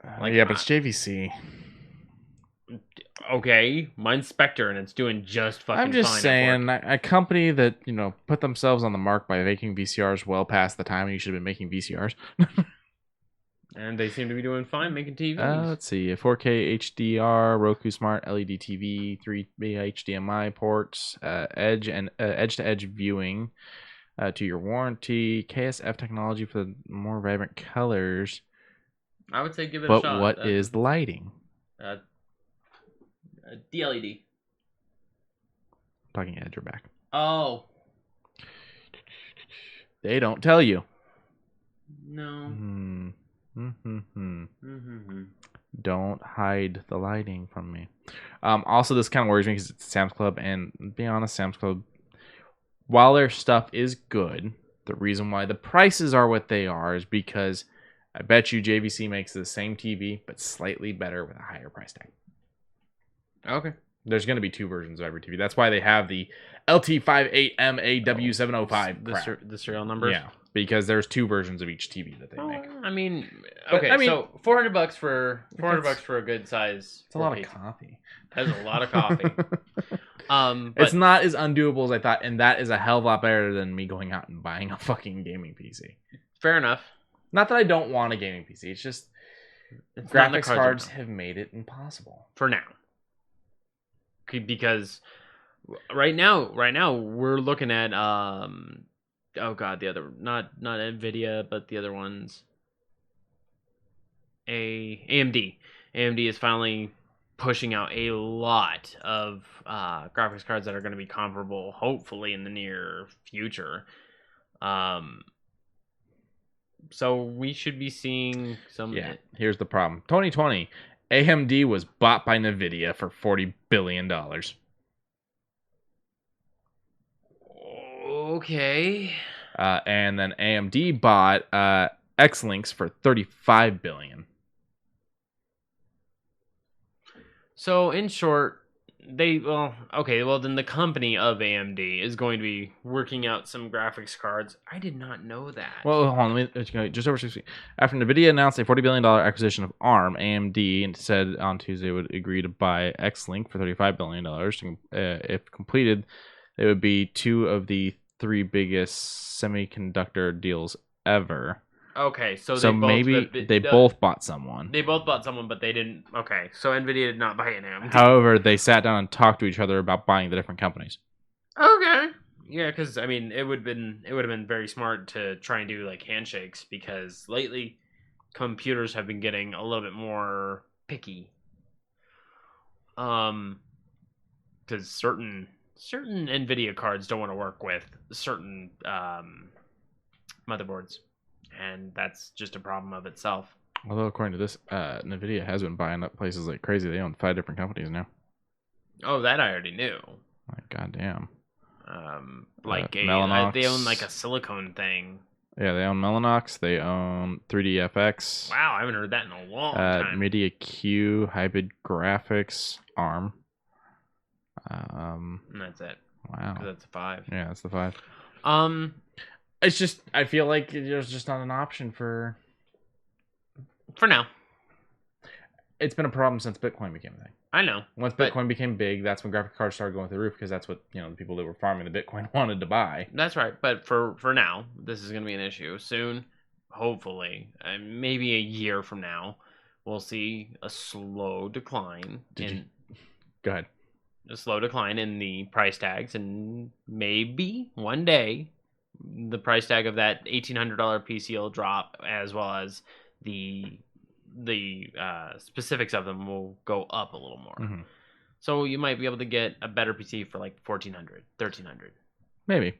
Yeah, but it's JVC. Okay, mine's Spectre, and it's doing just fucking fine. I'm just saying, a company that, you know, put themselves on the mark by making VCRs well past the time you should have been making VCRs. And they seem to be doing fine making TVs. Let's see, a 4K HDR, Roku Smart LED TV, 3 HDMI ports, edge-to-edge viewing to your warranty, KSF technology for the more vibrant colors. I would say give it a shot. But what is the lighting? DLED. Talking edge or back. Oh. They don't tell you. No. Don't hide the lighting from me. Also, this kind of worries me because it's Sam's Club, and to be honest, Sam's Club, while their stuff is good, the reason why the prices are what they are is because I bet you JVC makes the same TV, but slightly better with a higher price tag. Okay. There's going to be two versions of every TV. That's why they have the LT58MAW705. The serial numbers? Yeah, because there's two versions of each TV that they make. I mean, okay, so $400 for a good size. It's a lot of coffee. That's a lot of coffee. But it's not as undoable as I thought, and that is a hell of a lot better than me going out and buying a fucking gaming PC. Fair enough. Not that I don't want a gaming PC. It's just graphics cards have made it impossible for now. Because right now we're looking at oh god, the other not Nvidia, but the other ones. AMD is finally pushing out a lot of graphics cards that are going to be comparable, hopefully in the near future. So we should be seeing some. Yeah. Here's the problem: 2020, AMD was bought by NVIDIA for $40 billion. Okay. And then AMD bought X-Links for $35 billion. So, in short, then the company of AMD is going to be working out some graphics cards. I did not know that. Well, hold on, let me just over 6 weeks. After NVIDIA announced a $40 billion acquisition of ARM, AMD and said on Tuesday it would agree to buy X-Link for $35 billion. If completed, it would be 2 of the 3 biggest semiconductor deals ever. Okay, so they both bought someone. They both bought someone, but they didn't. Okay, so NVIDIA did not buy an AMD. However, they sat down and talked to each other about buying the different companies. Okay. Yeah, because I mean, it would have been very smart to try and do like handshakes, because lately computers have been getting a little bit more picky. Because certain NVIDIA cards don't want to work with certain motherboards, and that's just a problem of itself. Although according to this, NVIDIA has been buying up places like crazy. They own 5 different companies now. Oh, that I already knew. Like, goddamn. Mellanox. They own like a silicone thing. Yeah, they own Mellanox. They own 3DFX. Wow, I haven't heard that in a long time. Media Q, Hybrid Graphics, ARM. And that's it. Wow. That's a 5. Yeah, that's the 5. It's just, I feel like there's just not an option for now. It's been a problem since Bitcoin became a thing. I know. Once Bitcoin became big, that's when graphic cards started going through the roof, because that's what, the people that were farming the Bitcoin wanted to buy. That's right. But for now, this is going to be an issue. Soon, hopefully, maybe a year from now, we'll see a slow decline. Go ahead. A slow decline in the price tags, and maybe one day the price tag of that $1,800 PC will drop, as well as the specifics of them will go up a little more. Mm-hmm. So you might be able to get a better PC for like $1,400, $1,300. Maybe.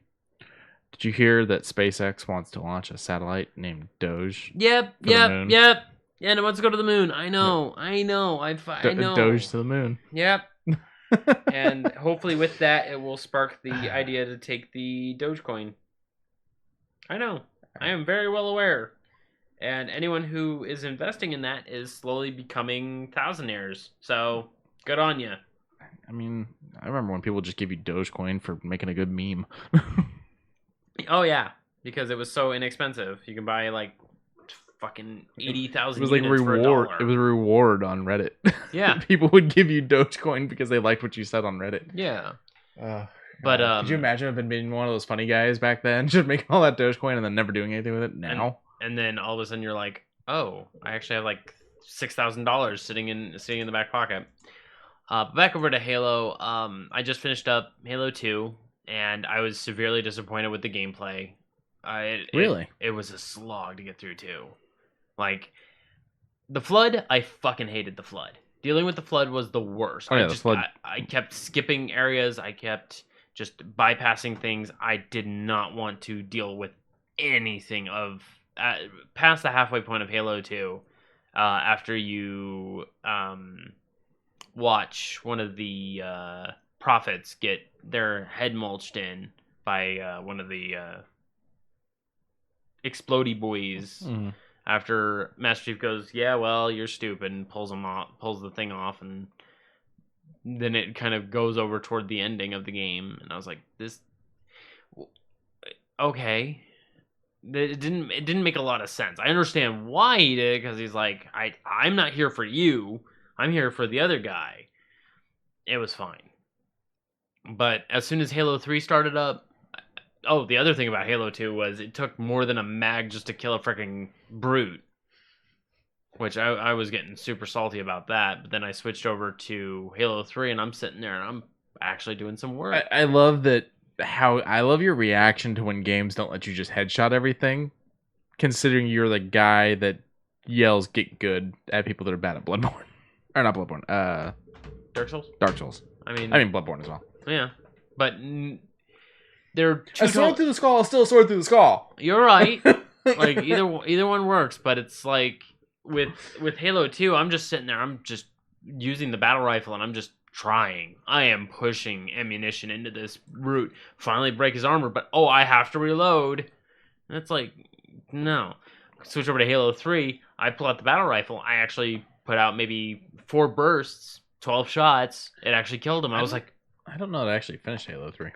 Did you hear that SpaceX wants to launch a satellite named Doge? Yep. Yeah, and it wants to go to the moon. I know. I know. Doge to the moon. Yep. And hopefully with that, it will spark the idea to take the Dogecoin. I know. I am very well aware. And anyone who is investing in that is slowly becoming thousandaires. So, good on you. I mean, I remember when people just give you Dogecoin for making a good meme. Oh, yeah. Because it was so inexpensive. You can buy, like, fucking 80,000 units like for $1. It was a reward on Reddit. Yeah. People would give you Dogecoin because they liked what you said on Reddit. Yeah. But could you imagine if being one of those funny guys back then, just making all that Dogecoin and then never doing anything with it now? And then all of a sudden you're like, oh, I actually have like $6,000 sitting in the back pocket. Back over to Halo. I just finished up Halo 2, and I was severely disappointed with the gameplay. Really? It was a slog to get through too. Like the Flood, I fucking hated the Flood. Dealing with the Flood was the worst. Oh, yeah, the Flood. I kept skipping areas. I kept just bypassing things. I did not want to deal with anything of past the halfway point of Halo 2. After you watch one of the prophets get their head mulched in by one of the explodey boys. Mm. After Master Chief goes, yeah, well, you're stupid, and pulls the thing off, and then it kind of goes over toward the ending of the game, and I was like, this, okay, it didn't make a lot of sense. I understand why he did it, because he's like, I'm not here for you, I'm here for the other guy. It was fine, but as soon as Halo 3 started up, oh, the other thing about Halo 2 was it took more than a mag just to kill a freaking brute, which I was getting super salty about that. But then I switched over to Halo 3, and I'm sitting there, and I'm actually doing some work. I love that. I love your reaction to when games don't let you just headshot everything, considering you're the guy that yells "get good" at people that are bad at Bloodborne. Or not Bloodborne. Dark Souls? Dark Souls. I mean Bloodborne as well. Yeah, but they're two a sword through the skull is still a sword through the skull. You're right. Like either one works, but it's like with Halo 2, I'm just sitting there. I'm just using the battle rifle, and I'm just trying. I am pushing ammunition into this brute. Finally break his armor, but I have to reload. And it's like, no. Switch over to Halo 3. I pull out the battle rifle. I actually put out maybe 4 bursts, 12 shots. It actually killed him. I was like, I don't know that I actually finished Halo 3.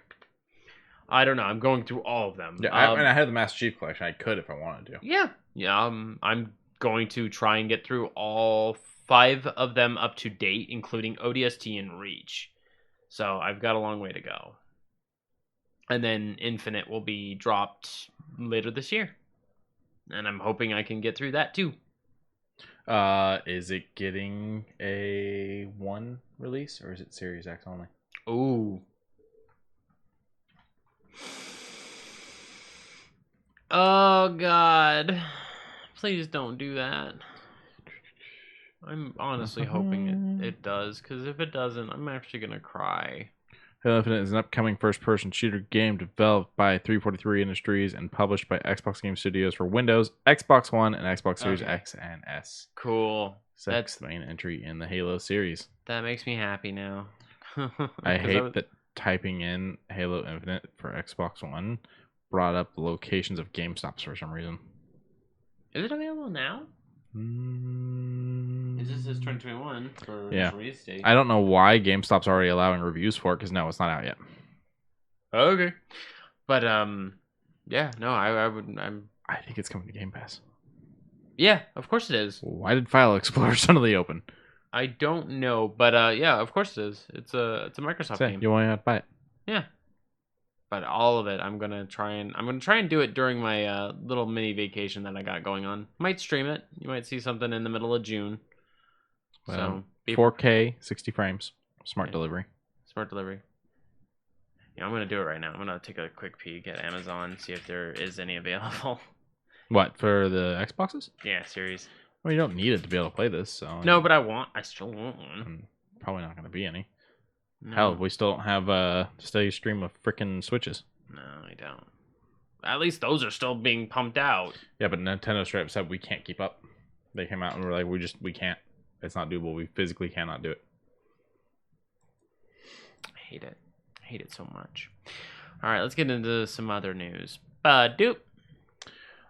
I don't know. I'm going through all of them. Yeah, I had the Master Chief Collection. I could if I wanted to. Yeah. I'm going to try and get through all 5 of them up to date, including ODST and Reach. So I've got a long way to go. And then Infinite will be dropped later this year. And I'm hoping I can get through that too. Is it getting a 1 release or is it Series X only? Ooh. Oh, God. Please don't do that. I'm honestly hoping it does, because if it doesn't, I'm actually going to cry. Halo Infinite is an upcoming first-person shooter game developed by 343 Industries and published by Xbox Game Studios for Windows, Xbox One, and Xbox Series X and S. Cool. That's the main entry in the Halo series. That makes me happy now. I hate that typing in Halo Infinite for Xbox One brought up the locations of GameStops for some reason. Is it available now? It just says 2021 for release date. I don't know why GameStop's already allowing reviews for it, because no, it's not out yet. Okay. But yeah, no, I think it's coming to Game Pass. Yeah, of course it is. Why did File Explorer suddenly open? I don't know, but yeah, of course it is. It's a Microsoft game. You want to buy it? Yeah. But all of it, I'm gonna try and do it during my little mini vacation that I got going on. Might stream it. You might see something in the middle of June. Well, so 4K, 60 frames, smart delivery. Smart delivery. Yeah, I'm gonna do it right now. I'm gonna take a quick peek at Amazon, see if there is any available. What, for the Xboxes? Yeah, series. Well, you don't need it to be able to play this, so. No, but I still want one. Probably not gonna be any. No. Hell, we still don't have a steady stream of frickin' Switches. No, I don't. At least those are still being pumped out. Yeah, but Nintendo straight up said we can't keep up. They came out and were like, we can't. It's not doable. We physically cannot do it. I hate it. I hate it so much. All right, let's get into some other news. Doop.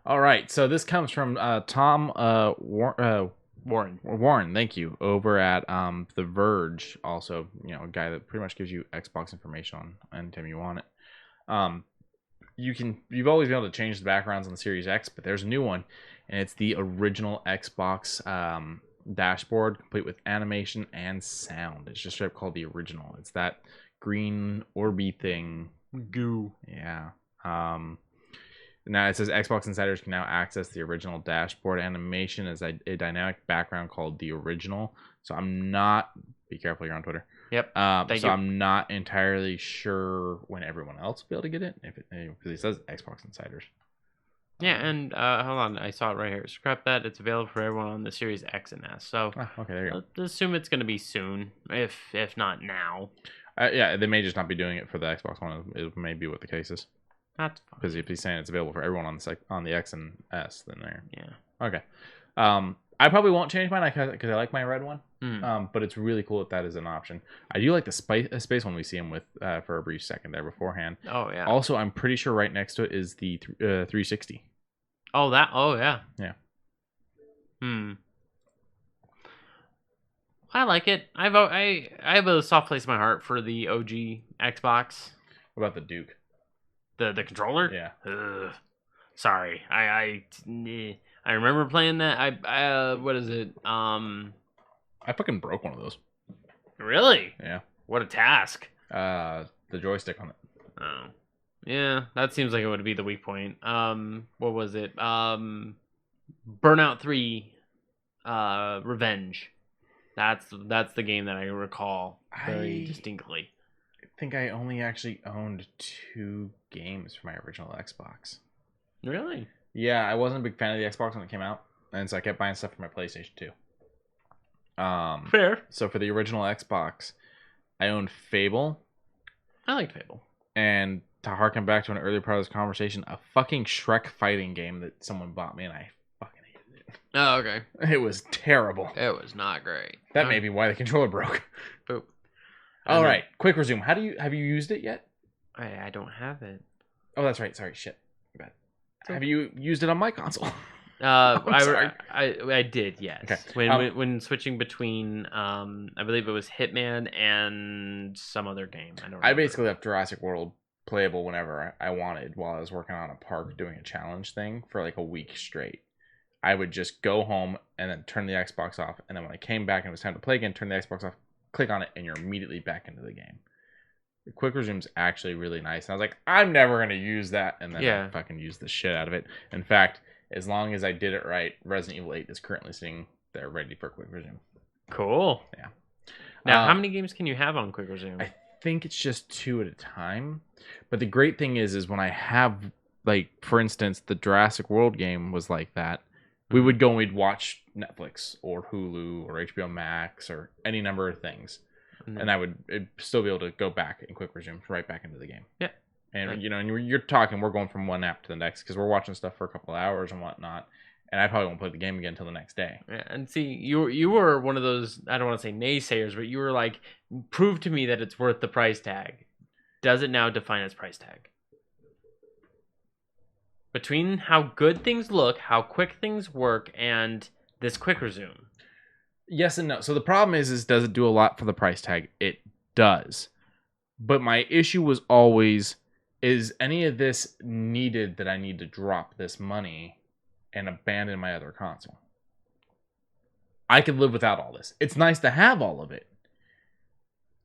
All right, so this comes from Tom Warren, thank you, over at The Verge, also, a guy that pretty much gives you Xbox information on anytime you want it. You've always been able to change the backgrounds on the Series X, but there's a new one, and it's the original Xbox dashboard, complete with animation and sound. It's just straight up called the original. It's that green orby thing. Goo. Yeah. Now it says Xbox insiders can now access the original dashboard animation as a dynamic background called the original. So I'm not. Be careful, you're on Twitter. Yep. So I'm not entirely sure when everyone else will be able to get it, because it says Xbox insiders. Yeah, and hold on, I saw it right here. Scrap that. It's available for everyone on the Series X and S. So okay, there you go. Let's assume it's going to be soon, if not now. Yeah, they may just not be doing it for the Xbox One. It may be what the case is. That's fine. Because if he's saying it's available for everyone on the X and S, then there. Yeah. Okay. I probably won't change mine because I like my red one. But it's really cool that is an option. I do like the space one we see him with for a brief second there beforehand. Oh yeah. Also, I'm pretty sure right next to it is the 360. Oh that. Oh yeah. Yeah. I like it. I have a soft place in my heart for the OG Xbox. What about the Duke? The controller? Yeah. Ugh. Sorry. I remember playing that. What is it? I fucking broke one of those. Really? Yeah. What a task. The joystick on it. Oh. Yeah, that seems like it would be the weak point. What was it? Burnout 3 Revenge. That's the game that I recall very distinctly. I think I only actually owned 2 games for my original Xbox. Really? Yeah, I wasn't a big fan of the Xbox when it came out, and so I kept buying stuff for my PlayStation 2. Fair. So for the original Xbox, I owned Fable. I liked Fable. And to harken back to an earlier part of this conversation, a fucking Shrek fighting game that someone bought me, and I fucking hated it. Oh, okay. It was terrible. It was not great. That may be why the controller broke. Boop. All right, quick resume. Have you used it yet? I don't have it. Oh, that's right. Sorry, shit. Bad. Have you used it on my console? I did, yes. Okay. When switching between, I believe it was Hitman and some other game. I basically left Jurassic World playable whenever I wanted while I was working on a park doing a challenge thing for like a week straight. I would just go home and then turn the Xbox off, and then when I came back and it was time to play again, turn the Xbox off, click on it, and you're immediately back into the game. The quick resume's actually really nice. And I was like, I'm never going to use that, and then I fucking used the shit out of it. In fact, as long as I did it right, Resident Evil 8 is currently sitting there ready for quick resume. Cool. Yeah. Now, how many games can you have on quick resume? I think it's just 2 at a time. But the great thing is when I have, like, for instance, the Jurassic World game was like that. We would go and we'd watch Netflix or Hulu or HBO Max or any number of things. Mm-hmm. And I would still be able to go back and quick resume right back into the game. Yeah. And, and you're talking, we're going from one app to the next because we're watching stuff for a couple of hours and whatnot. And I probably won't play the game again until the next day. Yeah, and see, you were one of those, I don't want to say naysayers, but you were like, prove to me that it's worth the price tag. Does it now define its price tag? Between how good things look, how quick things work, and this quick resume. Yes and no. So the problem is does it do a lot for the price tag? It does. But my issue was always, is any of this needed that I need to drop this money and abandon my other console? I could live without all this. It's nice to have all of it.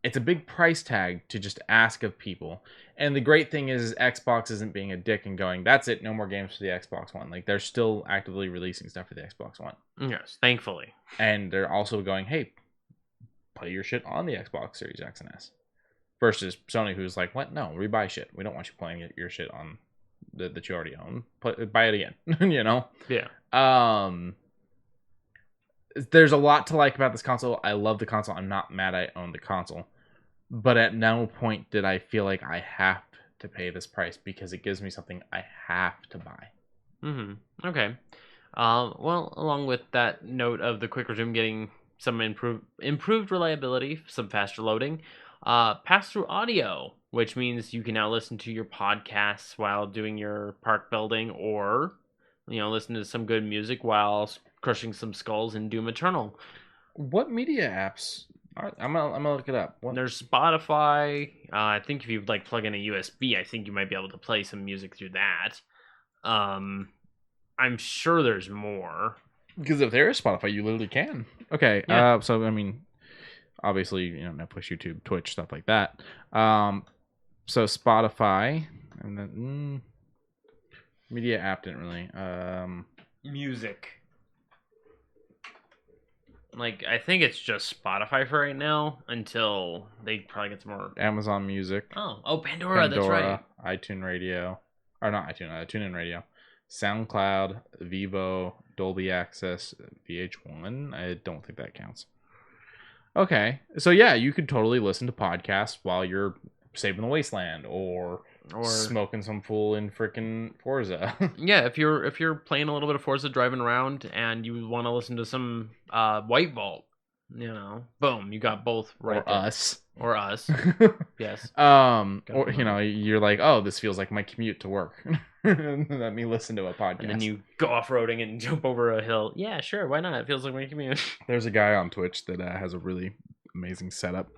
It's a big price tag to just ask of people. And the great thing is Xbox isn't being a dick and going, that's it, no more games for the Xbox One. Like, they're still actively releasing stuff for the Xbox One. Yes, thankfully. And they're also going, hey, play your shit on the Xbox Series X and S. Versus Sony, who's like, what? No, rebuy shit. We don't want you playing your shit on that you already own. Buy it again, you know? Yeah. There's a lot to like about this console. I love the console. I'm not mad I own the console. But at no point did I feel like I have to pay this price because it gives me something I have to buy. Mm-hmm. Okay. Well, along with that note of the quick resume getting some improved reliability, some faster loading, pass-through audio, which means you can now listen to your podcasts while doing your park building or, listen to some good music while crushing some skulls in Doom Eternal. What media apps? I'm gonna look it up. There's Spotify. I think if you plug in a USB, I think you might be able to play some music through that. I'm sure there's more. Because if there is Spotify, you literally can. Okay. Yeah. So I mean, obviously, Netflix, YouTube, Twitch, stuff like that. So Spotify and then media app didn't really. Music. I think it's just Spotify for right now until they probably get some more. Amazon Music. Oh, Pandora, that's right. iTunes Radio. Or not iTunes, TuneIn Radio. SoundCloud, Vivo, Dolby Access, VH1. I don't think that counts. Okay. So, yeah, you could totally listen to podcasts while you're saving the wasteland or smoking some fool in freaking Forza. Yeah, if you're playing a little bit of Forza, driving around, and you want to listen to some White Vault, boom, you got both right. Or us. Yes. Or you're like, oh, this feels like my commute to work. Let me listen to a podcast. And then you go off-roading and jump over a hill. Yeah, sure, why not? It feels like my commute. There's a guy on Twitch that has a really amazing setup.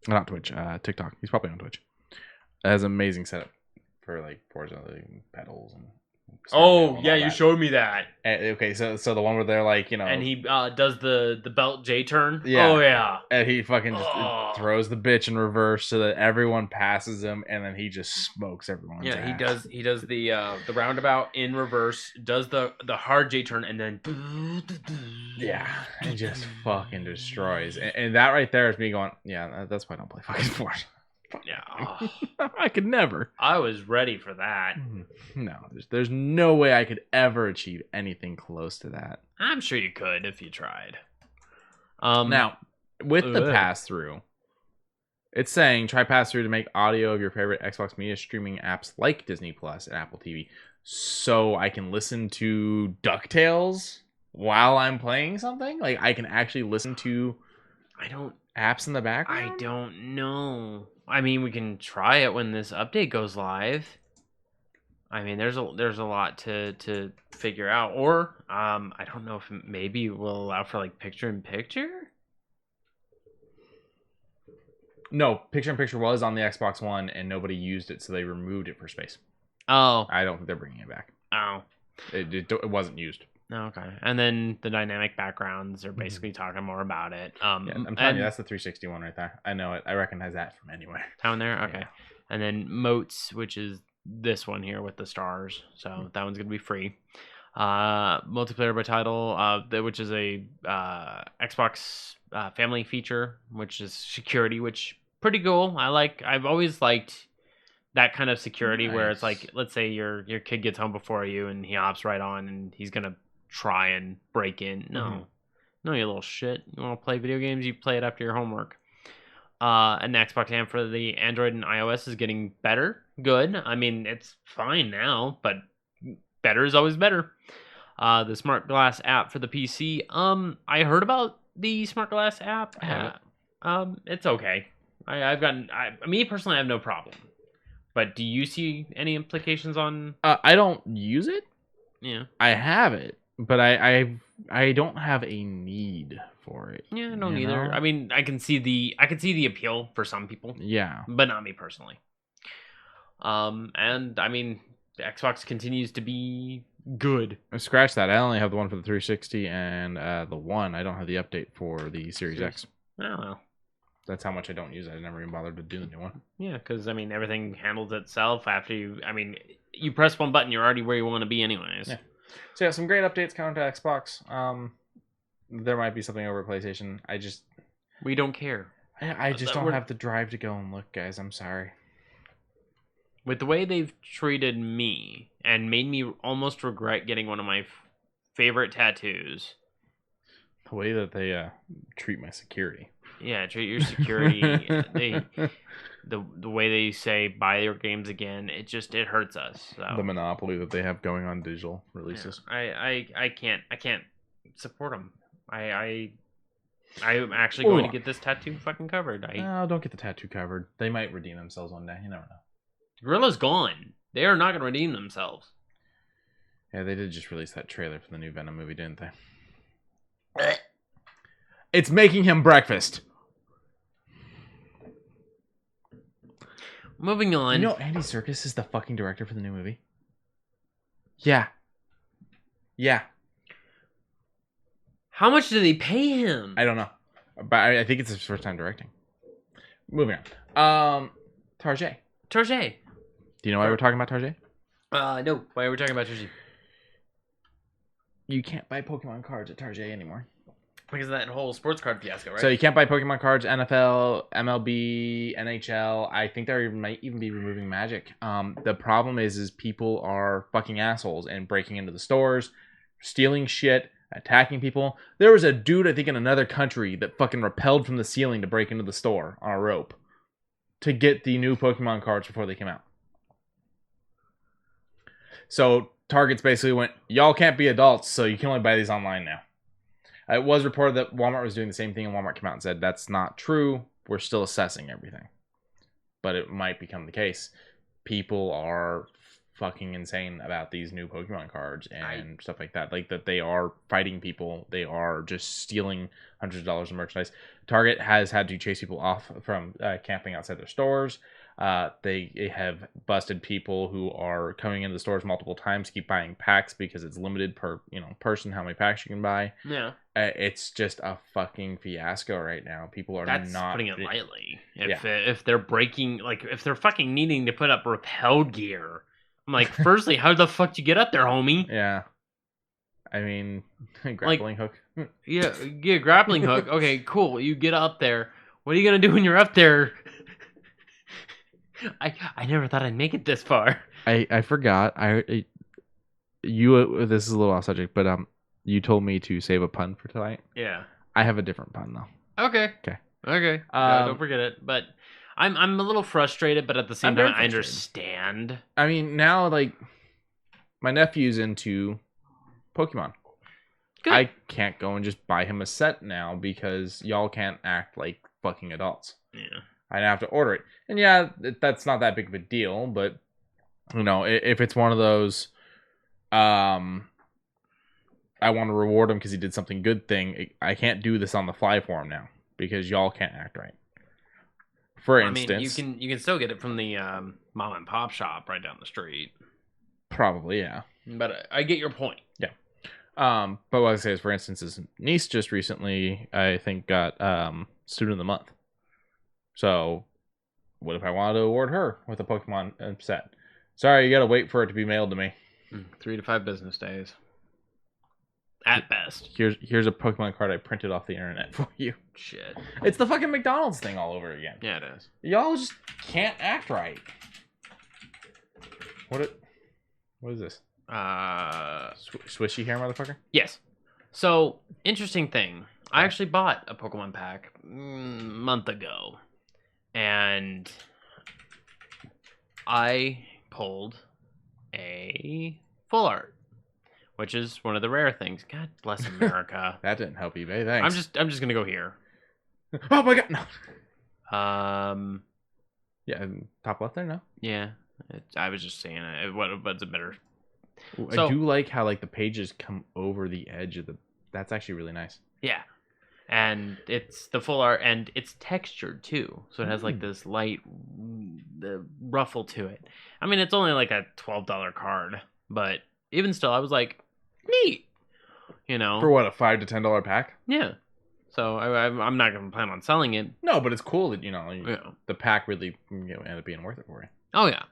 Not Twitch, TikTok. He's probably on Twitch. Has an amazing setup for Forza pedals and. Oh yeah, you showed me that. Okay, so the one where they're and he does the belt J turn. Yeah. Oh yeah. And he fucking just throws the bitch in reverse so that everyone passes him, and then he just smokes everyone. Yeah, he does the roundabout in reverse, does the hard J turn, and then. Yeah, and just fucking destroys. And that right there is me going, yeah, that's why I don't play fucking Forza. Yeah, I could never. I was ready for that. No, there's no way I could ever achieve anything close to that. I'm sure you could if you tried. Now, with the pass-through, it's saying try pass-through to make audio of your favorite Xbox media streaming apps like Disney Plus and Apple TV, so I can listen to DuckTales. while I'm playing something. Like I can actually listen to apps in the background. I don't know. I mean, we can try it when this update goes live. I mean, there's a lot to figure out, or I don't know if maybe we'll allow for like picture in picture. No, picture in picture was on the Xbox One, and nobody used it, so they removed it for space. Oh, I don't think they're bringing it back. Oh, it wasn't used. Okay, and then the dynamic backgrounds are basically talking more about it. Yeah, I'm telling you, that's the 360 one right there. I know it. I recognize that from anywhere. Down there, okay. Yeah. And then Moats, which is this one here with the stars, so that one's gonna be free. Multiplayer by title, which is a Xbox family feature, which is security, which pretty cool. I've always liked that kind of security where it's like, let's say your kid gets home before you and he hops right on and he's gonna try and break in. No, you little shit. You want to play video games? You play it after your homework. And the Xbox One for the Android and iOS is getting better. Good. I mean, it's fine now, but better is always better. The Smart Glass app for the PC. I heard about the Smart Glass app. It's okay. Me personally, I have no problem. But do you see any implications on? I don't use it. Yeah, I have it, but I don't have a need for it. Yeah, no, neither. I mean, I can see the appeal for some people. Yeah, but not me personally. And I mean, the Xbox continues to be good. Scratch that. I only have the one for the 360 and the one. I don't have the update for the Series X. Oh well. That's how much I don't use it. I never even bothered to do the new one. Yeah, because I mean, everything handles itself after you. I mean, you press one button, you're already where you want to be, anyways. Yeah. So yeah, some great updates coming to Xbox. There might be something over PlayStation. We don't care. I just don't have the drive to go and look, guys. I'm sorry. With the way they've treated me and made me almost regret getting one of my favorite tattoos. The way that they treat my security. Yeah, treat your security. The way they say buy your games again, it hurts us. So. The monopoly that they have going on digital releases. Yeah, I can't support them. I'm actually going to get this tattoo fucking covered. No, don't get the tattoo covered. They might redeem themselves one day. You never know. Gorilla's gone. They are not going to redeem themselves. Yeah, they did just release that trailer for the new Venom movie, didn't they? It's making him breakfast. Moving on. You know Andy Serkis is the fucking director for the new movie? Yeah. How much do they pay him? I don't know. But I think it's his first time directing. Moving on. Tarjay. Do you know why we're talking about Tarjay? No. Why are we talking about Tarjay? You can't buy Pokemon cards at Tarjay anymore. Because of that whole sports card fiasco, right? So you can't buy Pokemon cards, NFL, MLB, NHL. I think they might even be removing Magic. The problem is people are fucking assholes and breaking into the stores, stealing shit, attacking people. There was a dude, I think, in another country that fucking rappelled from the ceiling to break into the store on a rope to get the new Pokemon cards before they came out. So Target's basically went, y'all can't be adults, so you can only buy these online now. It was reported that Walmart was doing the same thing, and Walmart came out and said, that's not true. We're still assessing everything. But it might become the case. People are fucking insane about these new Pokemon cards and stuff like that. Like that they are fighting people. They are just stealing hundreds of dollars of merchandise. Target has had to chase people off from camping outside their stores. They have busted people who are coming into the stores multiple times, keep buying packs because it's limited per person how many packs you can buy. Yeah, it's just a fucking fiasco right now. People are not putting it lightly. If they're breaking, like if they're fucking needing to put up rappel gear, I'm like, firstly, how the fuck did you get up there, homie? Yeah, I mean, grappling hook. Yeah, grappling hook. Okay, cool. You get up there. What are you gonna do when you're up there? I never thought I'd make it this far. I forgot. You this is a little off subject, but you told me to save a pun for tonight. Yeah. I have a different pun though. Okay. Don't forget it. But I'm a little frustrated, but at the same time I understand. I mean, now like my nephew's into Pokemon. good. I can't go and just buy him a set now because y'all can't act like fucking adults. Yeah. I'd have to order it. And yeah, that's not that big of a deal, but you know, if it's one of those I want to reward him because he did something good thing, I can't do this on the fly for him now because y'all can't act right. For instance, I mean, you can still get it from the mom and pop shop right down the street. Probably, yeah. But I get your point. Yeah. But what I say is, for instance, his niece just recently, I think, got Student of the Month. So, what if I wanted to award her with a Pokemon set? Sorry, you gotta wait for it to be mailed to me. 3 to 5 business days. At best. Here's a Pokemon card I printed off the internet for you. Shit. It's the fucking McDonald's thing all over again. Yeah, it is. Y'all just can't act right. What is this? Swishy hair, motherfucker? Yes. So, interesting thing. I actually bought a Pokemon pack a month ago. And I pulled a full art, which is one of the rare things. God bless America. That didn't help eBay. Thanks. I'm just gonna go here. Oh my god, no. Yeah, top left there, no. Yeah, I was just saying it. What's a better? I do like how like the pages come over the edge of the. That's actually really nice. Yeah, and it's the full art, and it's textured too, so it has like this light, the ruffle to it. I mean, it's only like a $12 card, but even still, I was like, neat. You know, for what, a $5 to $10 pack? Yeah. So I'm not gonna plan on selling it. No, but it's cool that the pack really ended up being worth it for you. Oh yeah.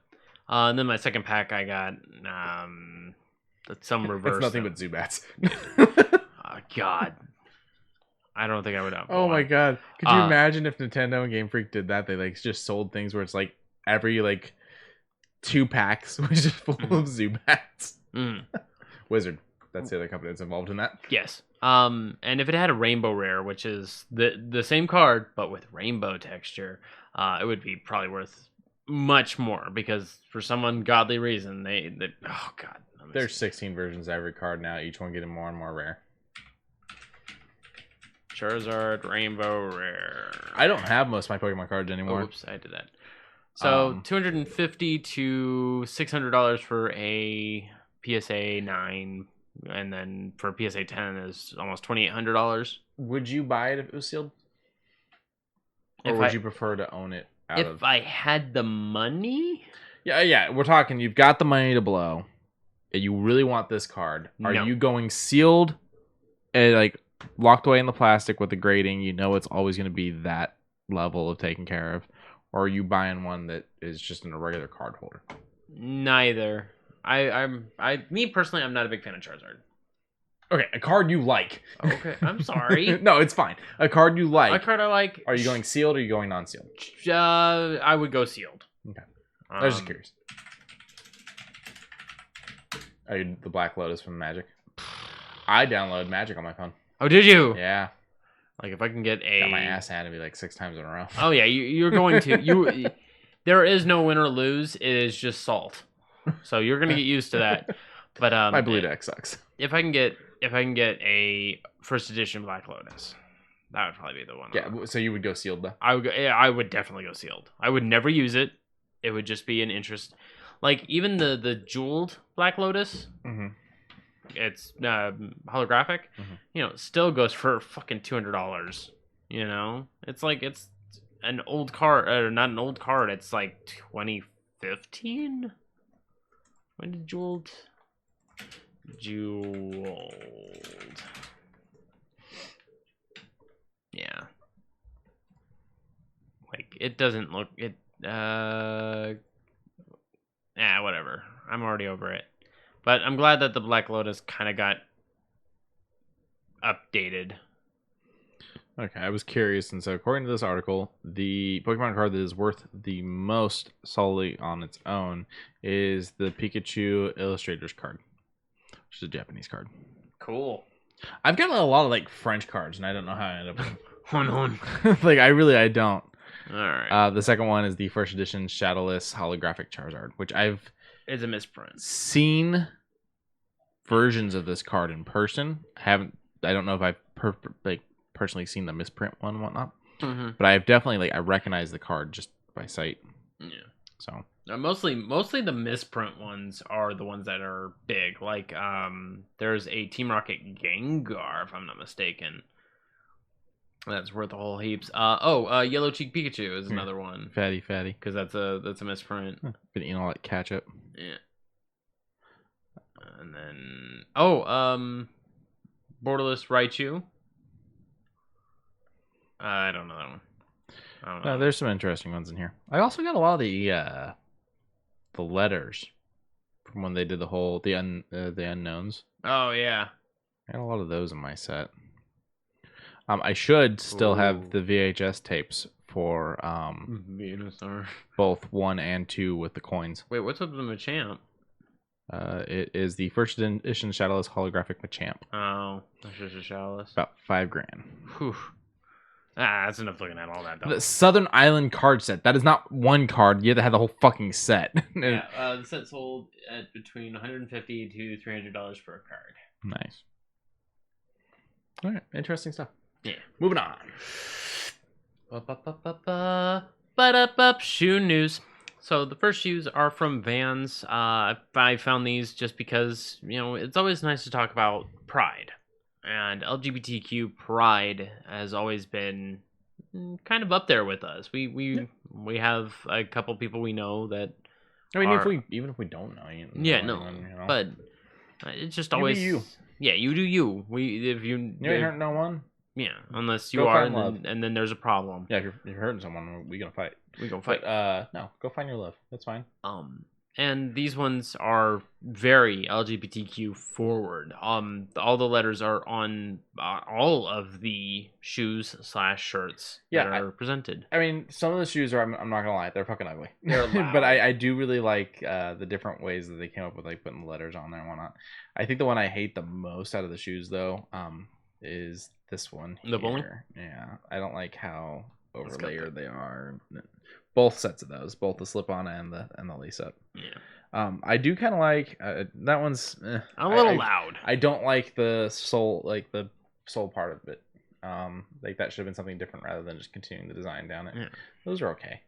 And then my second pack, I got some reverse. It's nothing but Zubats. God, I don't think I would. Oh my god! Could you imagine if Nintendo and Game Freak did that? They like just sold things where it's like every like 2 packs was just full of Zubats. Wizard. That's the other company that's involved in that. Yes. And if it had a rainbow rare, which is the same card but with rainbow texture, it would be probably worth much more because for some ungodly reason they oh god. There's 16 versions of every card now, each one getting more and more rare. Charizard rainbow rare. I don't have most of my Pokemon cards anymore. Oops, I did that. So $250 to $600 for a PSA 9. And then for PSA 10 is almost $2,800. Would you buy it if it was sealed? Or would you prefer to own it if I had the money? Yeah. We're talking, you've got the money to blow. And you really want this card. Are you going sealed and like locked away in the plastic with the grading? You know it's always going to be that level of taken care of. Or are you buying one that is just in a regular card holder? Neither. Me personally, I'm not a big fan of Charizard. Okay, a card you like. Okay, I'm sorry. No, it's fine. A card you like. A card I like. Are you going sealed or are you going non-sealed? I would go sealed. Okay. I was just curious. Are you the Black Lotus from Magic? I downloaded Magic on my phone. Oh, did you? Yeah. Like if I can get got my ass handed to me like 6 times in a row. Oh yeah, you're going to There is no win or lose. It is just salt. So you're gonna get used to that. But my blue deck sucks. If I can get a first edition Black Lotus, that would probably be the one. Yeah. So you would go sealed though. I would definitely go sealed. I would never use it. It would just be an interest. Like even the jeweled Black Lotus, it's holographic. Still goes for fucking $200. It's like it's an old card, or not an old card. It's like 2015. When did jeweled? Yeah. Like it doesn't look it. Whatever. I'm already over it. But I'm glad that the Black Lotus kind of got updated. Okay, I was curious, and so according to this article, the Pokemon card that is worth the most solely on its own is the Pikachu Illustrators card, which is a Japanese card. Cool. I've gotten a lot of like French cards, and I don't know how I ended up with them. Hold on. Like I don't. All right. The second one is the first edition shadowless holographic Charizard, which I've is a misprint. Seen versions of this card in person. I haven't I don't know if I've personally seen the misprint one and whatnot, Mm-hmm. but I've definitely I recognize the card just by sight. Yeah. So mostly the misprint ones are the ones that are big. Like there's a Team Rocket Gengar, if I'm not mistaken. That's worth a whole heaps. Yellow Cheek Pikachu is another one. Fatty. Because that's a misprint. Been eating all that ketchup. Yeah. And then Borderless Raichu. I don't know that one. I don't know. No, there's some interesting ones in here. I also got a lot of the letters from when they did the unknowns. Oh yeah. I got a lot of those in my set. I should still have the VHS tapes for Venusaur. both 1 and 2 with the coins. Wait, what's up with the Machamp? It is the first edition shadowless holographic Machamp. Oh, that's just a shadowless. About $5,000. Whew. That's enough looking at all that though. The Southern Island card set. That is not one card. You have to have the whole fucking set. Yeah, the set sold at between $150 to $300 for a card. Nice. All right, interesting stuff. Yeah. Moving on. Shoe news. So the first shoes are from Vans. I found these just because, it's always nice to talk about pride. And LGBTQ pride has always been kind of up there with us. We have a couple people we know that. I mean, even if we don't know, but it's just always you. Yeah, you do you. If you ain't hurting no one. Yeah, unless you go are, and then there's a problem. Yeah, if you're hurting someone, we gonna fight. We gonna fight. But, no, go find your love. That's fine. And these ones are very LGBTQ forward. All the letters are on all of the shoes / shirts that are presented. I mean, some of the shoes are, I'm not gonna lie, they're fucking ugly. They're loud. But I do really like the different ways that they came up with like putting the letters on there and whatnot. I think the one I hate the most out of the shoes though, is this one here. The bowling? Yeah, I don't like how overlayered they are. Both sets of those, both the slip-on and the lace up. Yeah. I do kind of like that one's a little loud. I don't like the sole part of it. Like that should have been something different rather than just continuing the design down it. Yeah. Those are okay.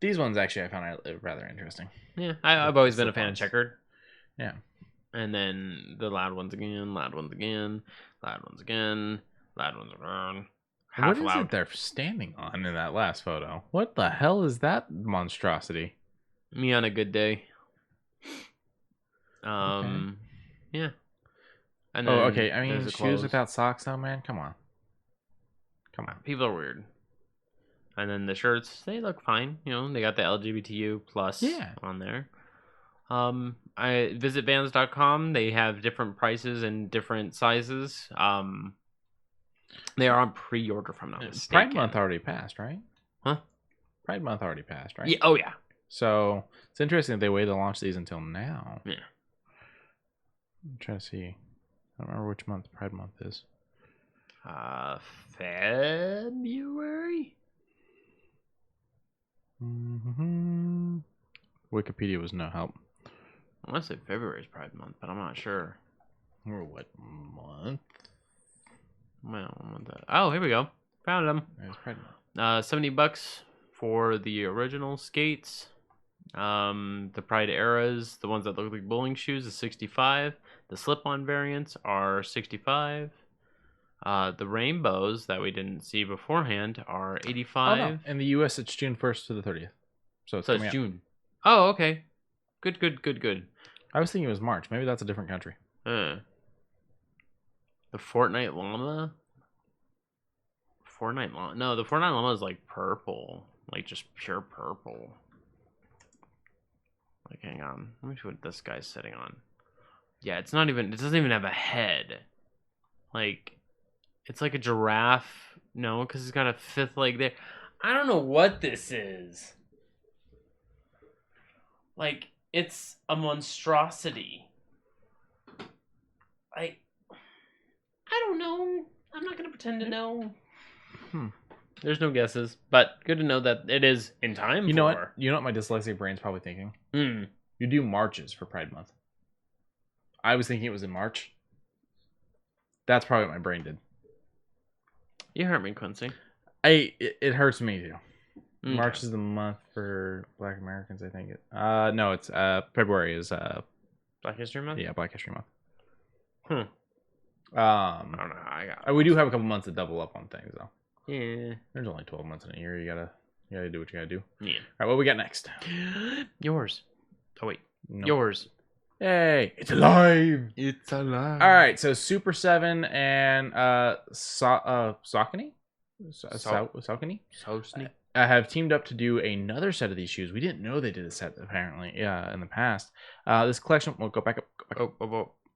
These ones actually I found rather interesting. Yeah, I've always been a fan of checkered. Yeah. And then the loud ones again, loud ones again, loud ones again, loud ones around. What is it they're standing on in that last photo? What the hell is that monstrosity? Me on a good day. Okay. Yeah. And then okay. I mean, shoes without socks, though, man. Come on. People are weird. And then the shirts, they look fine. They got the LGBTQ plus on there. I visit Vans.com. They have different prices and different sizes. They are on pre-order, if I'm not mistaken. Pride Month already passed, right? Huh? Pride Month already passed, right? Yeah. Oh, yeah. So it's interesting that they waited to launch these until now. Yeah. I'm trying to see. I don't remember which month Pride Month is. February? Mm-hmm. Wikipedia was no help. I want to say February is Pride Month, but I'm not sure. Or what month? Well, oh, here we go. Found them. It's Pride Month. $70 for the original skates. The Pride eras, the ones that look like bowling shoes, is $65. The slip-on variants are $65. The rainbows that we didn't see beforehand are $85. Oh, no. In the U.S., it's June 1st to the 30th. So it's June. Oh, okay. Good. I was thinking it was March. Maybe that's a different country. The Fortnite llama? No, the Fortnite llama is like purple. Like just pure purple. Like, hang on. Let me see what this guy's sitting on. Yeah, it doesn't even have a head. Like, it's like a giraffe. No, because it's got a fifth leg there. I don't know what this is. Like, it's a monstrosity. I don't know. I'm not going to pretend to know. There's no guesses, but good to know that it is in time. You know what? You know what my dyslexic brain's probably thinking? You do marches for Pride Month. I was thinking it was in March. That's probably what my brain did. You hurt me, Quincy. It hurts me too. Okay. March is the month for Black Americans, I think. No, it's February is Black History Month? yeah, Black History Month. I don't know how I got we do have a couple months to double up on things though. Yeah. There's only 12 months in a year. You gotta do what you gotta do. Yeah. All right, what we got next? Yours. Oh wait. Nope. Yours. Hey, it's alive. It's alive. All right, so Super 7 and Saucony? Saucony? Have teamed up to do another set of these shoes. We didn't know they did a set apparently in the past. This collection will go back up.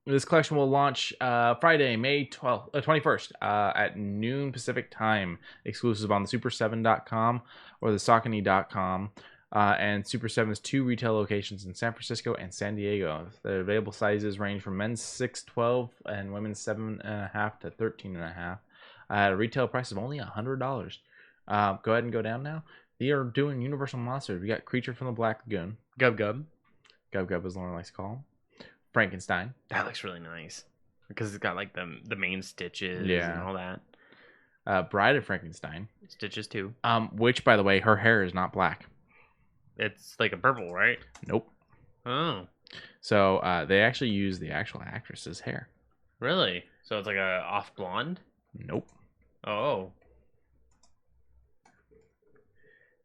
This collection will launch Friday, May 21st at noon Pacific time, exclusive on the super7.com or the Saucony.com. And Super 7's 2 retail locations in San Francisco and San Diego. The available sizes range from men's 6'12" and women's 7.5 to 13.5. At a retail price of only $100. Go ahead and go down now. They are doing Universal Monsters. We got Creature from the Black Lagoon. Gub Gub. Gub Gub, as Lauren likes to call him. Frankenstein. That looks really nice because it's got like the main stitches and all that. Bride of Frankenstein. Stitches too. Which, by the way, her hair is not black. It's like a purple, right? Nope. Oh. So they actually use the actual actress's hair. Really? So it's like a off blonde? Nope. Oh.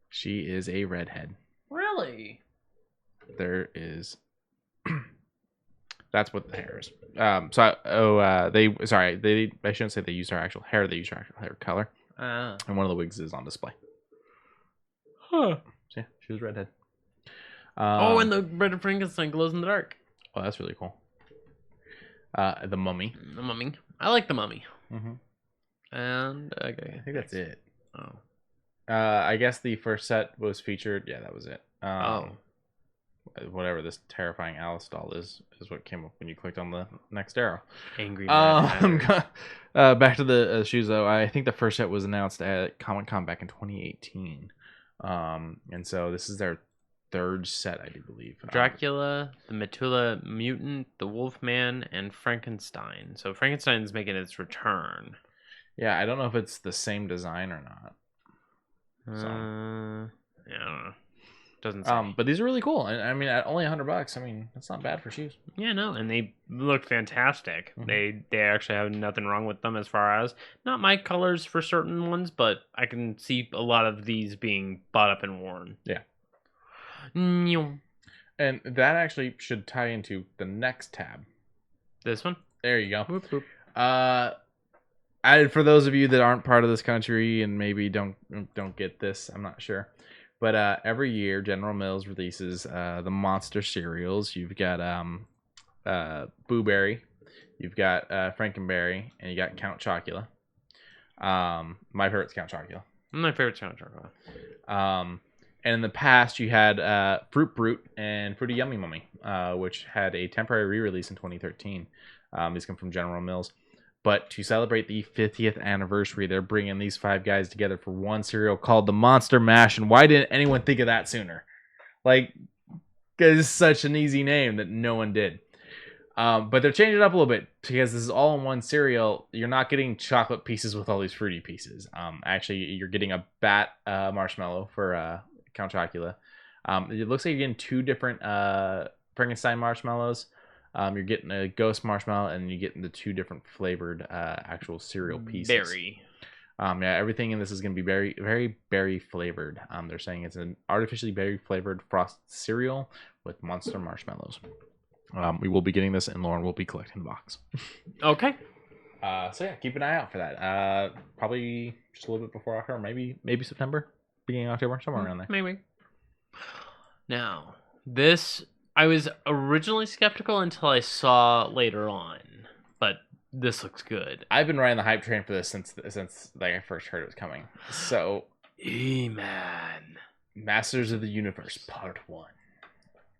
She is a redhead. Really? There is. That's what the hair is. I shouldn't say they use her actual hair. They use her actual hair color. And one of the wigs is on display. Huh. So yeah, she was redhead. And the Bride of Frankenstein glows in the dark. Oh, that's really cool. The Mummy. The Mummy. I like the Mummy. Mm-hmm. And okay, I think that's it. Oh. I guess the first set was featured. Yeah, that was it. Whatever this terrifying Alice doll is what came up when you clicked on the next arrow. Angry. Back to the shoes though. I think the first set was announced at Comic-Con back in 2018. And so this is their third set, I do believe. Dracula, the Metula Mutant, the Wolfman, and Frankenstein. So Frankenstein's making its return. Yeah, I don't know if it's the same design or not. So. Yeah, I don't know. Doesn't say. But these are really cool. I mean, at only $100, I mean, that's not bad for shoes. Yeah, no, and they look fantastic. Mm-hmm. They actually have nothing wrong with them as far as not my colors for certain ones, but I can see a lot of these being bought up and worn. Yeah. And that actually should tie into the next tab. This one? There you go. Whoop, whoop. For those of you that aren't part of this country and maybe don't get this, I'm not sure. But every year, General Mills releases the monster cereals. You've got Boo Berry, you've got Frankenberry, and you got Count Chocula. My favorite's Count Chocula. My favorite's Count Chocula. And in the past, you had Fruit Brute and Fruity Yummy Mummy, which had a temporary re-release in 2013. These come from General Mills. But to celebrate the 50th anniversary, they're bringing these 5 guys together for one cereal called the Monster Mash. And why didn't anyone think of that sooner? Like, because it's such an easy name that no one did. But they're changing it up a little bit because this is all in one cereal. You're not getting chocolate pieces with all these fruity pieces. Actually, you're getting a bat marshmallow for Count Chocula. It looks like you're getting 2 different Frankenstein marshmallows. You're getting a ghost marshmallow, and you're getting the 2 different flavored actual cereal pieces. Berry. Yeah, everything in this is going to be very, very berry flavored. They're saying it's an artificially berry flavored frosted cereal with monster marshmallows. We will be getting this, and Lauren will be collecting the box. Okay. So yeah, keep an eye out for that. Probably just a little bit before October, maybe September, beginning of October, somewhere around there. Maybe. Now, this I was originally skeptical until I saw later on, but this looks good. I've been riding the hype train for this since like I first heard it was coming. So, E-Man, Masters of the Universe Part 1.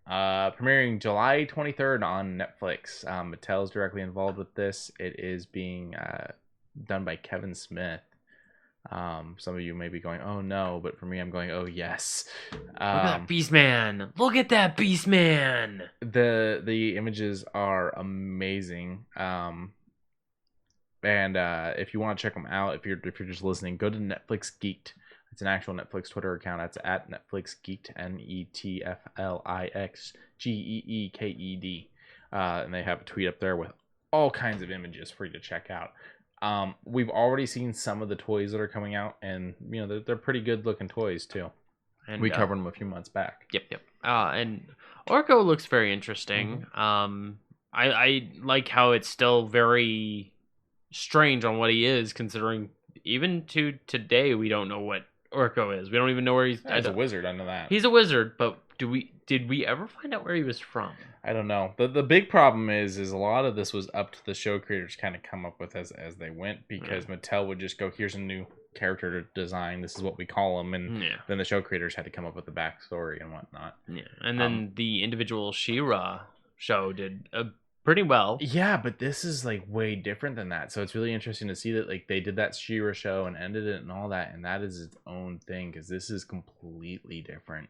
Premiering July 23rd on Netflix. Mattel's directly involved with this. It is being done by Kevin Smith. Some of you may be going, oh no, but for me, I'm going, oh yes. Look at that Beastman! Look at that Beastman! The images are amazing. And if you want to check them out, if you're just listening, go to Netflix Geeked. It's an actual Netflix Twitter account. That's at Netflix Geeked, NETFLIXGEEKED. And they have a tweet up there with all kinds of images for you to check out. We've already seen some of the toys that are coming out, and they're pretty good looking toys too. And we covered them a few months back. Yep. And Orko looks very interesting. I like how it's still very strange on what he is, considering even to today we don't know what Orko is. We don't even know where he's. He's a wizard. I know that. He's a wizard, but did we ever find out where he was from? I don't know. The big problem is a lot of this was up to the show creators kind of come up with as they went, because Mattel would just go, here's a new character design, this is what we call them, and then the show creators had to come up with the backstory and whatnot. And then the individual She-Ra show did pretty well. Yeah, but this is like way different than that, so it's really interesting to see that like they did that She-Ra show and ended it and all that, and that is its own thing, because this is completely different.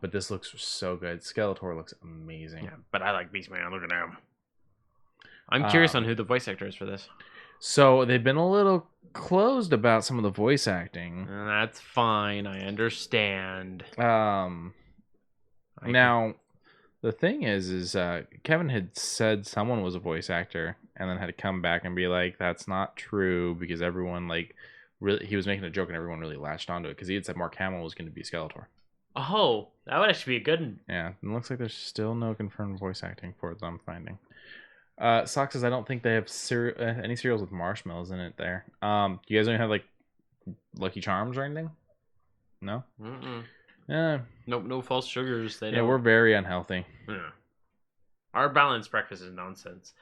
But this looks so good. Skeletor looks amazing. Yeah, but I like Beastman. Look at him. I'm curious on who the voice actor is for this. So they've been a little closed about some of the voice acting. That's fine. I understand. Now, the thing is Kevin had said someone was a voice actor, and then had to come back and be like, "That's not true," because everyone really he was making a joke, and everyone really latched onto it because he had said Mark Hamill was going to be Skeletor. Oh, that would actually be a good one. Yeah, it looks like there's still no confirmed voice acting for it that I'm finding. Sock says, I don't think they have any cereals with marshmallows in it there. Do you guys don't have, like, Lucky Charms or anything? No? Yeah. Nope, no false sugars. We're very unhealthy. Yeah. Our balanced breakfast is nonsense.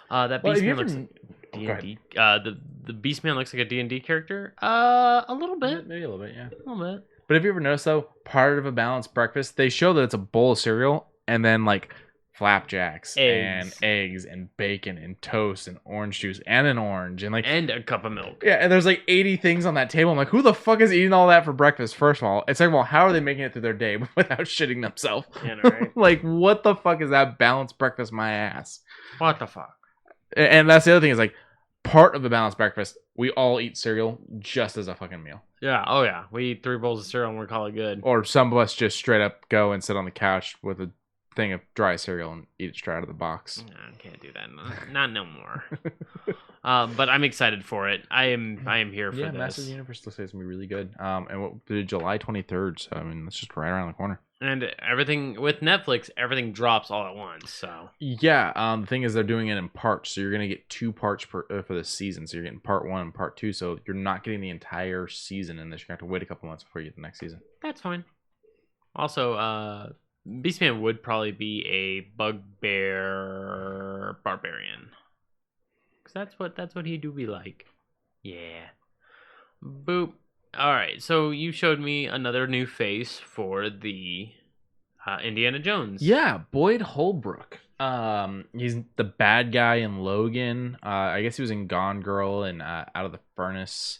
That Beastman looks like D&D. The Beastman looks like a D&D character. A little bit. Maybe a little bit, yeah. A little bit. But have you ever noticed, though, part of a balanced breakfast, they show that it's a bowl of cereal and then, like, flapjacks and eggs and bacon and toast and orange juice and an orange and, like... And a cup of milk. Yeah, and there's, like, 80 things on that table. I'm like, who the fuck is eating all that for breakfast, first of all? It's like, well, how are they making it through their day without shitting themselves? Yeah, right? Like, what the fuck is that balanced breakfast, my ass? What the fuck? And that's the other thing is, like, part of the balanced breakfast, we all eat cereal just as a fucking meal. Yeah, oh yeah. We eat 3 bowls of cereal and we call it good. Or some of us just straight up go and sit on the couch with a thing of dry cereal and eat it straight out of the box. No, I can't do that. Not no more. But I'm excited for it. I am here for this. Yeah, Masters of the Universe looks like it's going to be really good. And July 23rd, so I mean, it's just right around the corner. And everything with Netflix, everything drops all at once. So yeah, the thing is they're doing it in parts, so you're gonna get 2 parts for this season. So you're getting part 1 and part 2. So you're not getting the entire season in this. You're gonna have to wait a couple months before you get the next season. That's fine. Also, Beastman would probably be a bugbear barbarian, because that's what he do be like. Yeah. Boop. All right, so you showed me another new face for the Indiana Jones. Yeah, Boyd Holbrook. He's the bad guy in Logan. I guess he was in Gone Girl and Out of the Furnace.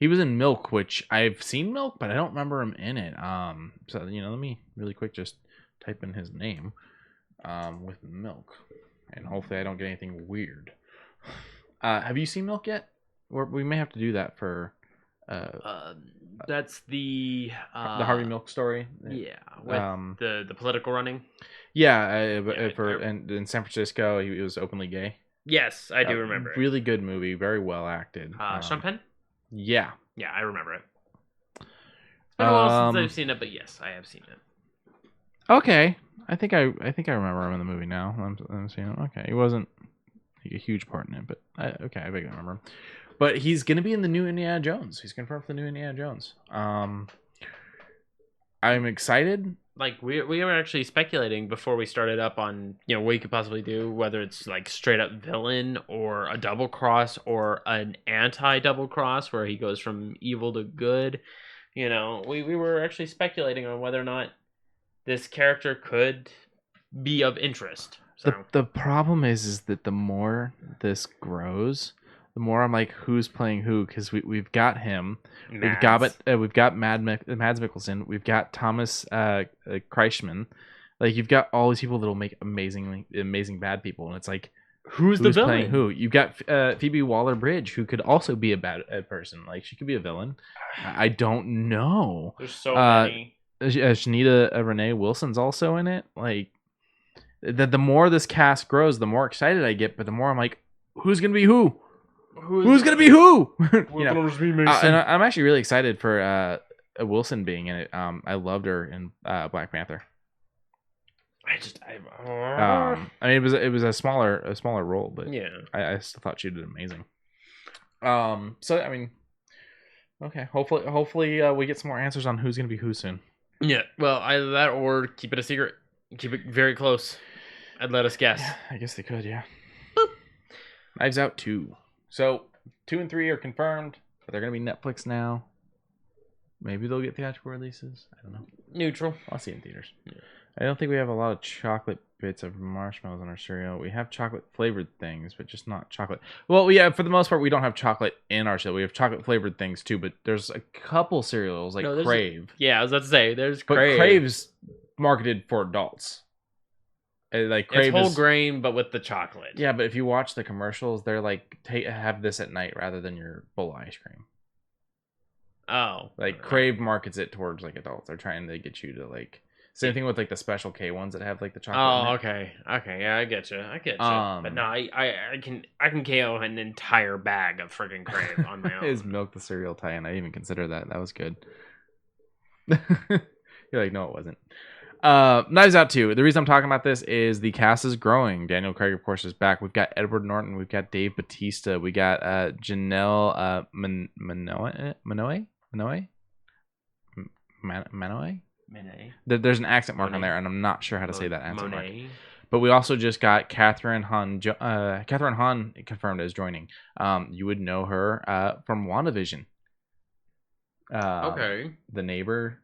He was in Milk, which I've seen Milk, but I don't remember him in it. So let me really quick just type in his name with Milk, and hopefully I don't get anything weird. Have you seen Milk yet? We may have to do that for. That's the Harvey Milk story. Yeah, with the political running. Yeah, in San Francisco, he was openly gay. Yes, I do remember it. Really good movie, very well acted. Sean Penn? Yeah, I remember it. It's been a while since I've seen it, but yes, I have seen it. Okay, I think I remember him in the movie now. I'm seeing him. Okay, he wasn't like a huge part in it, but I think I remember him. But he's going to be in the new Indiana Jones. He's confirmed for the new Indiana Jones. I'm excited. Like, we were actually speculating before we started up on, what you could possibly do, whether it's, like, straight up villain or a double cross or an anti-double cross where he goes from evil to good. We were actually speculating on whether or not this character could be of interest. So. The problem is that the more this grows, the more I'm like, who's playing who? Because we've got him, we've got Mads Mikkelsen, we've got Thomas Kreischman. Like, you've got all these people that'll make amazing bad people, and it's like, Who's the villain? Playing who? You've got Phoebe Waller-Bridge, who could also be a bad person. Like, she could be a villain. I don't know. There's so many. Shanita Renee Wilson's also in it. Like, the more this cast grows, the more excited I get. But the more I'm like, who's gonna be who? Who's gonna be who? You know, and I'm actually really excited for Wilson being in it. I loved her in Black Panther. I mean, it was a smaller role, but yeah, I still thought she did amazing. So I mean, okay, hopefully we get some more answers on who's gonna be who soon. Yeah, well, either that or keep it a secret, keep it very close. I'd let us guess. Yeah, I guess they could, yeah. Boop. Knives Out 2. So 2 and 3 are confirmed, but they're gonna be Netflix now. Maybe they'll get theatrical releases. I don't know. Neutral. I'll see it in theaters. Yeah. I don't think we have a lot of chocolate bits of marshmallows in our cereal. We have chocolate flavored things, but just not chocolate. Well, yeah, for the most part, we don't have chocolate in our cereal. We have chocolate flavored things too, but there's a couple cereals like Crave. Yeah, I was about to say there's Crave. But Crave's marketed for adults. Like Crave it's whole grain, but with the chocolate. Yeah, but if you watch the commercials, they're like, have this at night rather than your bowl of ice cream. Oh, like Crave markets it towards like adults. They're trying to get you to like. Same thing with like the Special K ones that have like the chocolate. Oh, okay, yeah, I get you. But no, I can KO an entire bag of freaking Crave on my own. Is Milk the cereal tie-in? I didn't even consider that. That was good. You're like, no, it wasn't. Knives Out 2. The reason I'm talking about this is the cast is growing. Daniel Craig, of course, is back. We've got Edward Norton. We've got Dave Bautista. We got Janelle Manoe. There's an accent mark on there, and I'm not sure how to say that accent mark. But we also just got Catherine Hahn confirmed as joining. You would know her from WandaVision. Okay. The neighbor.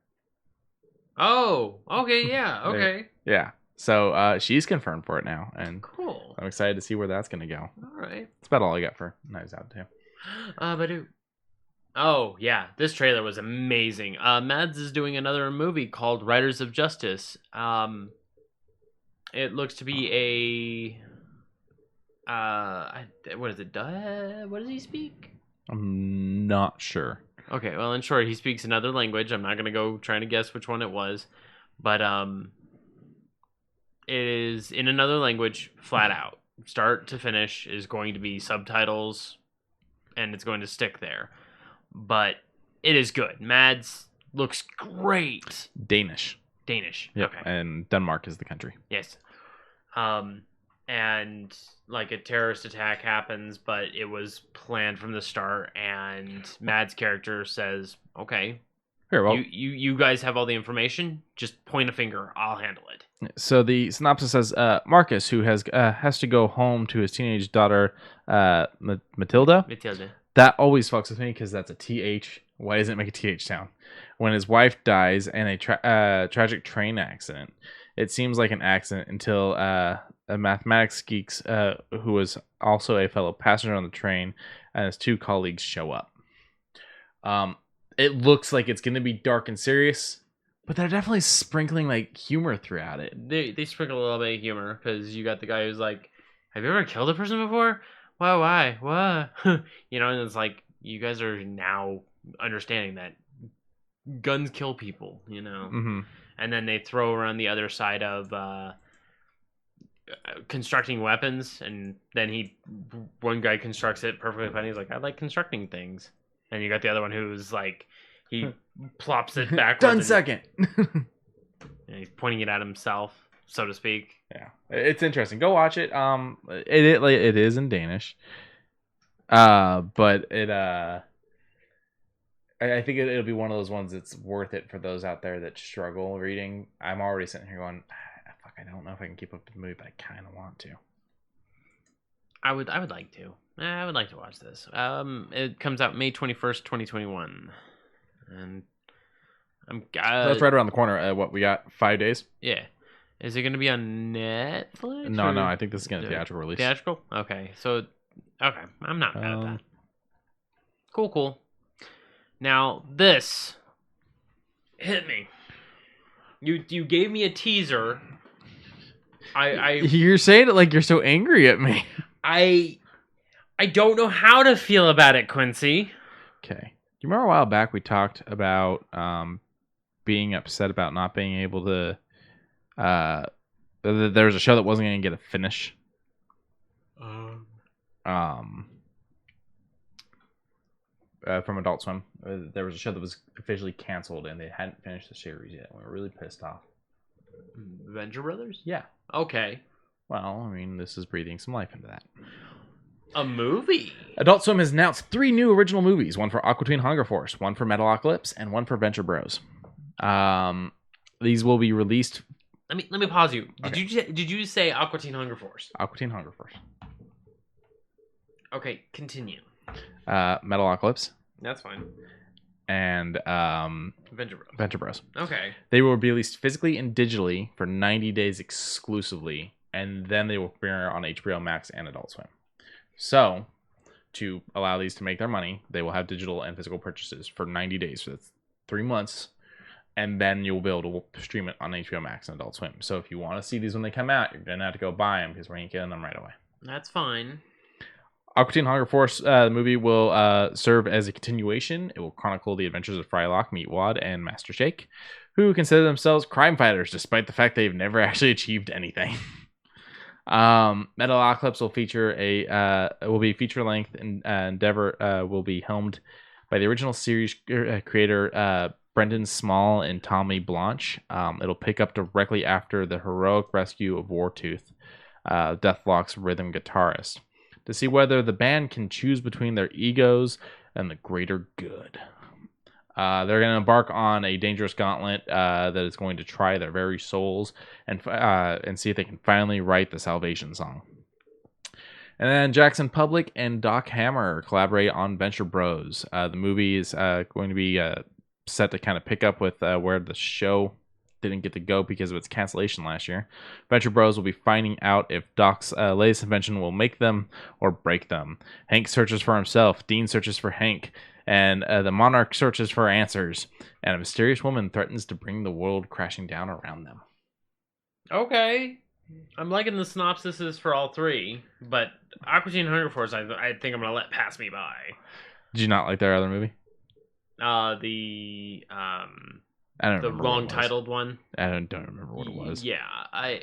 Oh, okay, yeah, okay. Yeah. So she's confirmed for it now, and cool. I'm excited to see where that's gonna go. All right. That's about all I got for Knives Out 2. Oh, yeah. This trailer was amazing. Mads is doing another movie called Riders of Justice. It looks to be what is it? What does he speak? I'm not sure. Okay, well, in short, he speaks another language. I'm not going to go trying to guess which one it was. But it is in another language, flat out. Start to finish is going to be subtitles, and it's going to stick there. But it is good. Mads looks great. Danish. Yep. Okay. And Denmark is the country. Yes. And like a terrorist attack happens, but it was planned from the start. And Mads' character says, "Okay, here, well, you guys have all the information. Just point a finger. I'll handle it." So the synopsis says, Marcus, who has to go home to his teenage daughter, Matilda. That always fucks with me because that's a TH. Why doesn't it make a TH sound? When his wife dies in a tragic train accident. It seems like an accident until a mathematics geek who was also a fellow passenger on the train and his two colleagues show up. It looks like it's going to be dark and serious, but they're definitely sprinkling like humor throughout it. They sprinkle a little bit of humor because you got the guy who's like, "Have you ever killed a person before? Well, why? What?" You know, and it's like, you guys are now understanding that guns kill people, you know? Mm-hmm. And then they throw around the other side of constructing weapons, and then one guy constructs it perfectly fine. He's like, "I like constructing things." And you got the other one who's like, he plops it backwards. Done second. And he's pointing it at himself, so to speak. Yeah, it's interesting. Go watch it. It is in Danish. But I think it'll be one of those ones that's worth it for those out there that struggle reading. I'm already sitting here going, fuck, I don't know if I can keep up with the movie, but I kind of want to. I would like to. I would like to watch this. It comes out May 21st, 2021. And that's right around the corner. What, we got 5 days? Yeah. Is it going to be on Netflix? No, I think this is going to be theatrical release. Theatrical? Okay. So, okay. I'm not mad at that. Cool. Now, this hit me. You gave me a teaser. You're saying it like you're so angry at me. I don't know how to feel about it, Quincy. Okay. Do you remember a while back we talked about being upset about not being able to... there was a show that wasn't going to get a finish. From Adult Swim. There was a show that was officially canceled and they hadn't finished the series yet. We were really pissed off. Venture Brothers? Yeah. Okay. Well, I mean, this is breathing some life into that. A movie? Adult Swim has announced 3 new original movies. One for Aqua Teen Hunger Force, one for Metalocalypse, and one for Venture Bros. These will be released... Let me pause you. Okay. Did you say Aqua Teen Hunger Force? Aqua Teen Hunger Force. Okay, continue. Metalocalypse. That's fine. And Venture Bros. Okay. They will be released physically and digitally for 90 days exclusively, and then they will premiere on HBO Max and Adult Swim. So, to allow these to make their money, they will have digital and physical purchases for 90 days. So that's 3 months, and then you'll be able to stream it on HBO Max and Adult Swim. So if you want to see these when they come out, you're going to have to go buy them because we ain't getting them right away. That's fine. Aqua Teen Hunger Force, the movie will serve as a continuation. It will chronicle the adventures of Frylock, Meatwad, and Master Shake, who consider themselves crime fighters despite the fact they've never actually achieved anything. Metalocalypse will be feature length and endeavor will be helmed by the original series creator Brendan Small and Tommy Blanche. It'll pick up directly after the heroic rescue of Wartooth, Deathlock's rhythm guitarist, to see whether the band can choose between their egos and the greater good. They're going to embark on a dangerous gauntlet that is going to try their very souls and see if they can finally write the Salvation Song. And then Jackson Public and Doc Hammer collaborate on Venture Bros. The movie is going to be set to kind of pick up with where the show didn't get to go because of its cancellation last year. Venture Bros will be finding out if Doc's latest invention will make them or break them. Hank searches for himself. Dean searches for Hank. And the Monarch searches for answers. And a mysterious woman threatens to bring the world crashing down around them. Okay. I'm liking the synopsises for all 3. But Aqua Teen Hunger Force, I think I'm going to let pass me by. Did you not like their other movie? The wrong titled one. I don't remember what it was. Yeah, I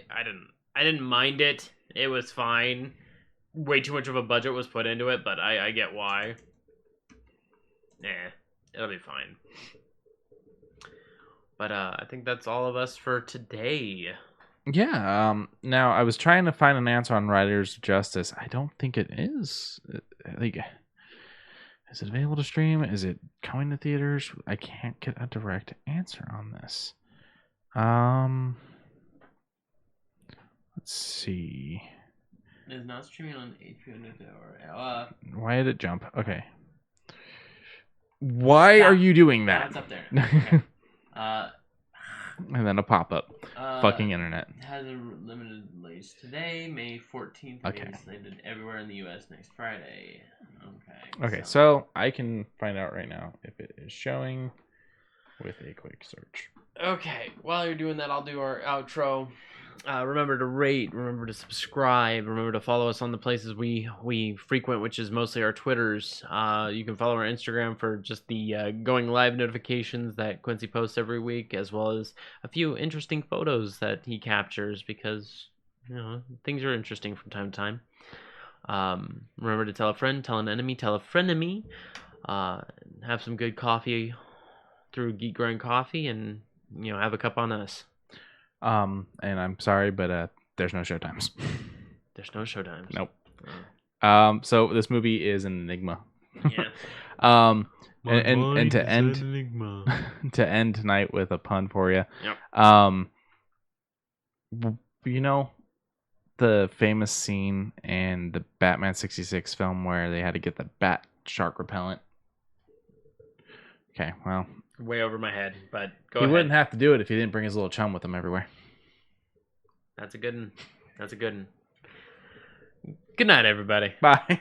didn't mind it. It was fine. Way too much of a budget was put into it, but I get why. It'll be fine. But I think that's all of us for today. Yeah. Now I was trying to find an answer on Riders of Justice. I don't think it is. Like, is it available to stream? Is it coming to theaters? I can't get a direct answer on this. Let's see. It's not streaming on HBO Network. Why did it jump? Okay. Why are you doing that? That's up there. Okay. And then a pop-up. Fucking internet. Has a limited release today, May 14th. Okay. Slated everywhere in the U.S. next Friday. Okay, so I can find out right now if it is showing with a quick search. Okay, while you're doing that, I'll do our outro. Remember to rate, remember to subscribe, remember to follow us on the places we frequent, which is mostly our Twitters. You can follow our Instagram for just the going live notifications that Quincy posts every week, as well as a few interesting photos that he captures because, things are interesting from time to time. Remember to tell a friend, tell an enemy, tell a frenemy. Have some good coffee through Geek Grind Coffee, and have a cup on us. And I'm sorry, but there's no showtimes. There's no showtimes. Nope. So this movie is an enigma. Yeah. And to end to end tonight with a pun for you. Yep. The famous scene in the Batman 66 film where they had to get the bat shark repellent. Okay, well, way over my head, but go he ahead. wouldn't have to do it if he didn't bring his little chum with him everywhere. That's a good one. Good night, everybody. Bye.